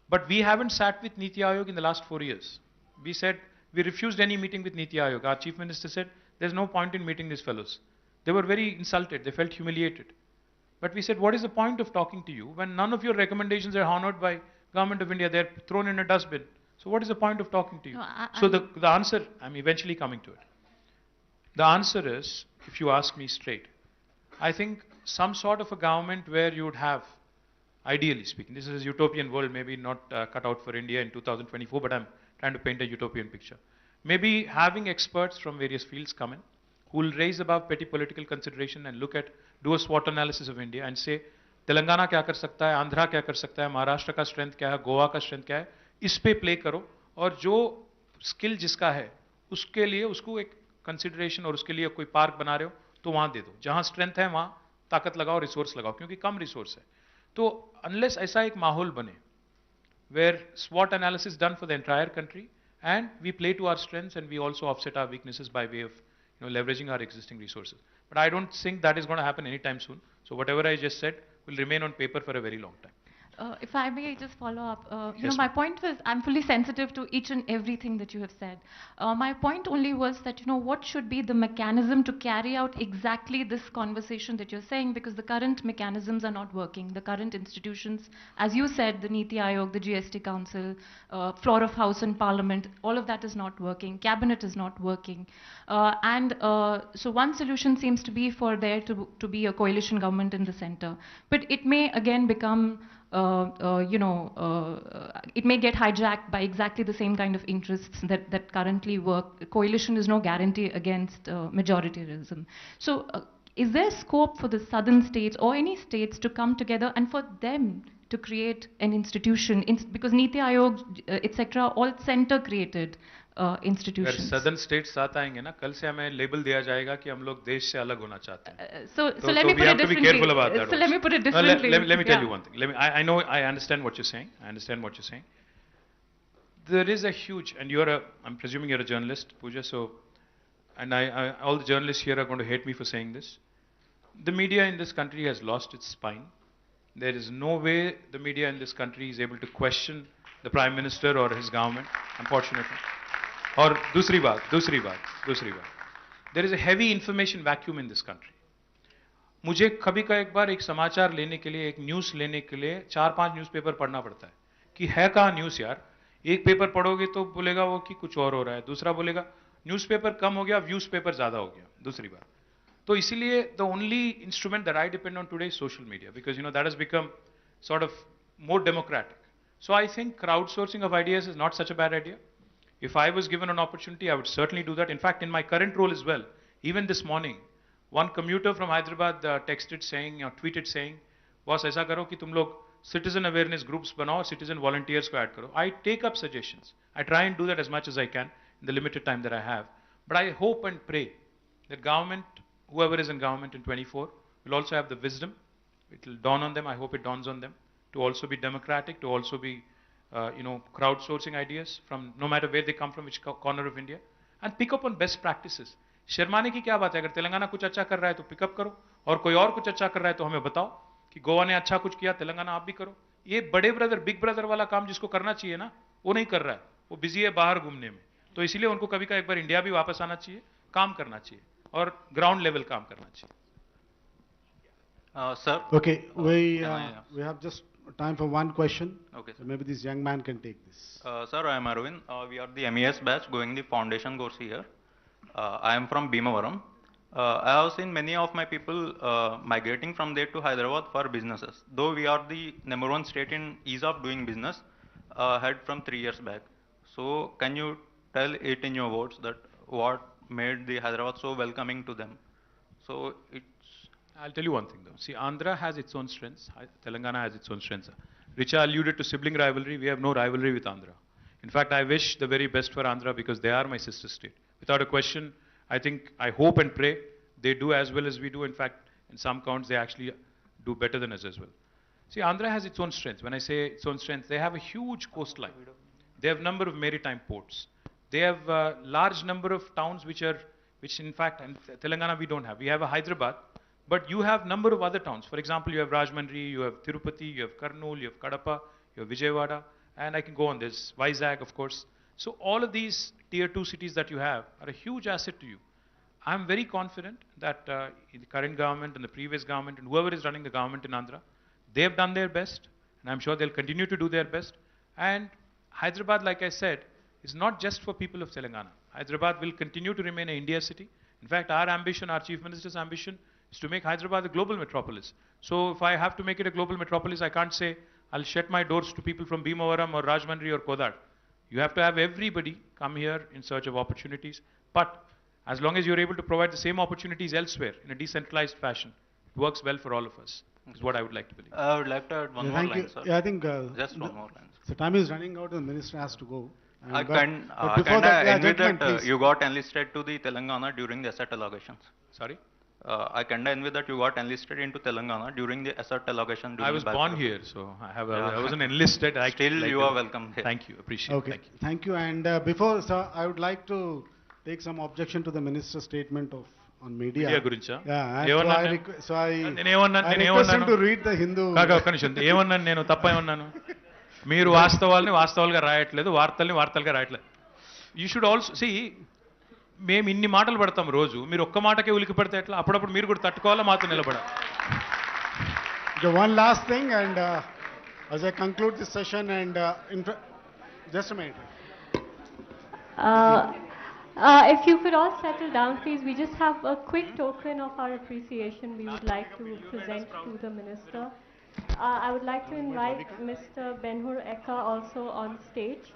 But we haven't sat with Niti Aayog in the last 4 years. We refused any meeting with Niti Aayog. Our Chief Minister said, there's no point in meeting these fellows. They were very insulted. They felt humiliated. But we said, what is the point of talking to you when none of your recommendations are honored by Government of India? They're thrown in a dustbin. So what is the point of talking to you? No, so the answer, I'm eventually coming to it. The answer is, if you ask me straight, I think some sort of a government where you would have, ideally speaking, this is a utopian world, maybe not cut out for India in 2024, but I'm trying to paint a utopian picture. Maybe having experts from various fields come in, who will raise above petty political consideration and do a SWOT analysis of India and say, Telangana क्या कर सकता है, आंध्रा क्या कर सकता है, महाराष्ट्र का strength क्या है, गोवा का स्ट्रेंथ क्या है, इस पे प्ले करो और जो स्किल जिसका है उसके लिए उसको एक कंसिडरेशन और उसके लिए कोई पार्क बना रहे हो तो वहां दे दो. जहां स्ट्रेंथ है वहां ताकत लगाओ, रिसोर्स लगाओ, क्योंकि कम रिसोर्स है. तो unless ऐसा एक माहौल बने, where SWOT analysis done for the entire country, and we play to our strengths and we also offset our weaknesses by way of leveraging our existing resources. But I don't think that is going to happen anytime soon. So whatever I just said will remain on paper for a very long time. If I may just follow up, Yes, my ma'am. point was, I'm fully sensitive to each and everything that you have said. My point only was that, what should be the mechanism to carry out exactly this conversation that you're saying, because the current mechanisms are not working. The current institutions, as you said, the Niti Aayog, the GST Council, floor of House and Parliament, all of that is not working. Cabinet is not working. So one solution seems to be for there to be a coalition government in the center. But it may again become it may get hijacked by exactly the same kind of interests that currently work. Coalition is no guarantee against majoritarianism. So is there scope for the southern states or any states to come together and for them to create an institution? Because Niti Aayog, etc., all center created institutions. अगर southern states साथ आएंगे ना, कल से हमें label दिया जाएगा कि हम लोग देश से अलग होना चाहते हैं. So let me put it differently. We have to be careful about that. So let me put it No, differently. let me tell you one thing. I know, I understand what you're saying. I understand what you're saying. There is a huge, and I'm presuming you're a journalist, Pooja, so, and all the journalists here are going to hate me for saying this. The media in this country has lost its spine. There is no way the media in this country is able to question the Prime Minister or his government, unfortunately. और दूसरी बात, there is a heavy information vacuum in this country. मुझे कभी का एक बार एक समाचार लेने के लिए, एक न्यूज़ लेने के लिए 4-5 न्यूज़पेपर पढ़ना पड़ता है कि है कहाँ न्यूज़ यार. एक पेपर पढ़ोगे तो बोलेगा वो कि कुछ और हो रहा है, दूसरा बोलेगा न्यूज़पेपर कम हो गया, व्यूज़ पेपर ज़्यादा हो गया, दूसरी बात. तो इसीलिए the only instrument that I depend on today is social media, because that has become sort of more democratic. So I think crowdsourcing of ideas is not such a bad idea. If I was given an opportunity, I would certainly do that. In fact, in my current role as well, even this morning, one commuter from Hyderabad texted saying, or tweeted saying, boss, ऐसा करो कि तुम लोग citizen awareness groups बनाओ, citizen volunteers को add करो. I take up suggestions. I try and do that as much as I can in the limited time that I have. But I hope and pray that government, whoever is in government in 24, will also have the wisdom. It will dawn on them. I hope it dawns on them to also be democratic, to also be crowdsourcing ideas from no matter where they come from, which corner of India, and pick up on best practices. शर्माने की क्या बात है? अगर तेलंगाना कुछ अच्छा कर रहा है तो पिकअप करो, और कोई और कुछ अच्छा कर रहा है तो हमें बताओ कि गोवा ने अच्छा कुछ किया, तेलंगाना आप भी करो. ये बड़े ब्रदर, बिग ब्रदर वाला काम जिसको करना चाहिए ना, वो नहीं कर रहा है. वो बिजी है बाहर घूमने में. तो इसीलिए उनको कभी का एक बार इंडिया भी वापस आना चाहिए, काम करना चाहिए, और ग्राउंड लेवल काम करना चाहिए. Sir. Okay, we have just time for one question. Okay, so maybe this young man can take this. Sir, I am Arvind. We are the MES batch going the foundation course here. I am from Bhimavaram. I have seen many of my people migrating from there to Hyderabad for businesses. Though we are the #1 state in ease of doing business, had from 3 years back. So can you tell it in your words that what made the Hyderabad so welcoming to them? So I'll tell you one thing though. See, Andhra has its own strengths. Telangana has its own strengths. Richa alluded to sibling rivalry. We have no rivalry with Andhra. In fact, I wish the very best for Andhra because they are my sister state. Without a question, I hope and pray they do as well as we do. In fact, in some counts, they actually do better than us as well. See, Andhra has its own strengths. When I say its own strengths, they have a huge coastline. They have a number of maritime ports. They have a large number of towns which in fact, in Telangana we don't have. We have a Hyderabad, but you have number of other towns. For example, you have Rajahmundry, you have Tirupati, you have Kurnool, you have Kadapa, you have Vijayawada, and I can go on this, Vizag, of course. So all of these tier 2 cities that you have are a huge asset to you. I'm very confident that the current government and the previous government and whoever is running the government in Andhra, they have done their best, and I'm sure they'll continue to do their best. And Hyderabad, like I said, is not just for people of Telangana. Hyderabad will continue to remain an India city. In fact, our ambition, our Chief Minister's ambition, is to make Hyderabad a global metropolis. So if I have to make it a global metropolis, I can't say I'll shut my doors to people from Bhimavaram or Rajahmundry or Kodad. You have to have everybody come here in search of opportunities. But as long as you're able to provide the same opportunities elsewhere in a decentralized fashion, it works well for all of us, is what I would like to believe. I would like to add one more line, sir. Yeah, I think just one more line. So time is running out and the minister has to go. I admit that you got enlisted to the Telangana during the asset allocations. Sorry? I kinda envy that you got enlisted into Telangana during the asset allocation. I during was the born Balfour. here, so Yeah. I wasn't enlisted. Still, you are welcome here. Thank you, appreciate it. Okay, Thank you. thank you. And before, sir, I would like to take some objection to the minister's statement of on media. Media గురించా? Yeah, and ఏమన్నాను నేను? I request him to read the Hindu. కాక ఒక్క నిమిషం. ఏమన్నాను నేను? తప్పేమన్నాను? మీరు వాస్తవాల్ని వాస్తవాలుగా రాయట్లేదు, వార్తల్ని వార్తలుగా రాయట్లేదు. యూ షుడ్ ఆల్సో సి, మేము ఇన్ని మాటలు పడతాం రోజు, మీరు ఒక్క మాటకే ఉలికి పెడితే ఎట్లా? అప్పుడప్పుడు మీరు కూడా తట్టుకోవాలా, మాతో నిలబడాలి. Okay, one last thing, and as I conclude this session, and just a minute. If you could all settle down, please. We just have a quick token of our appreciation we would like to present to the minister. I would like to invite Mr. Benhur Eka also on stage.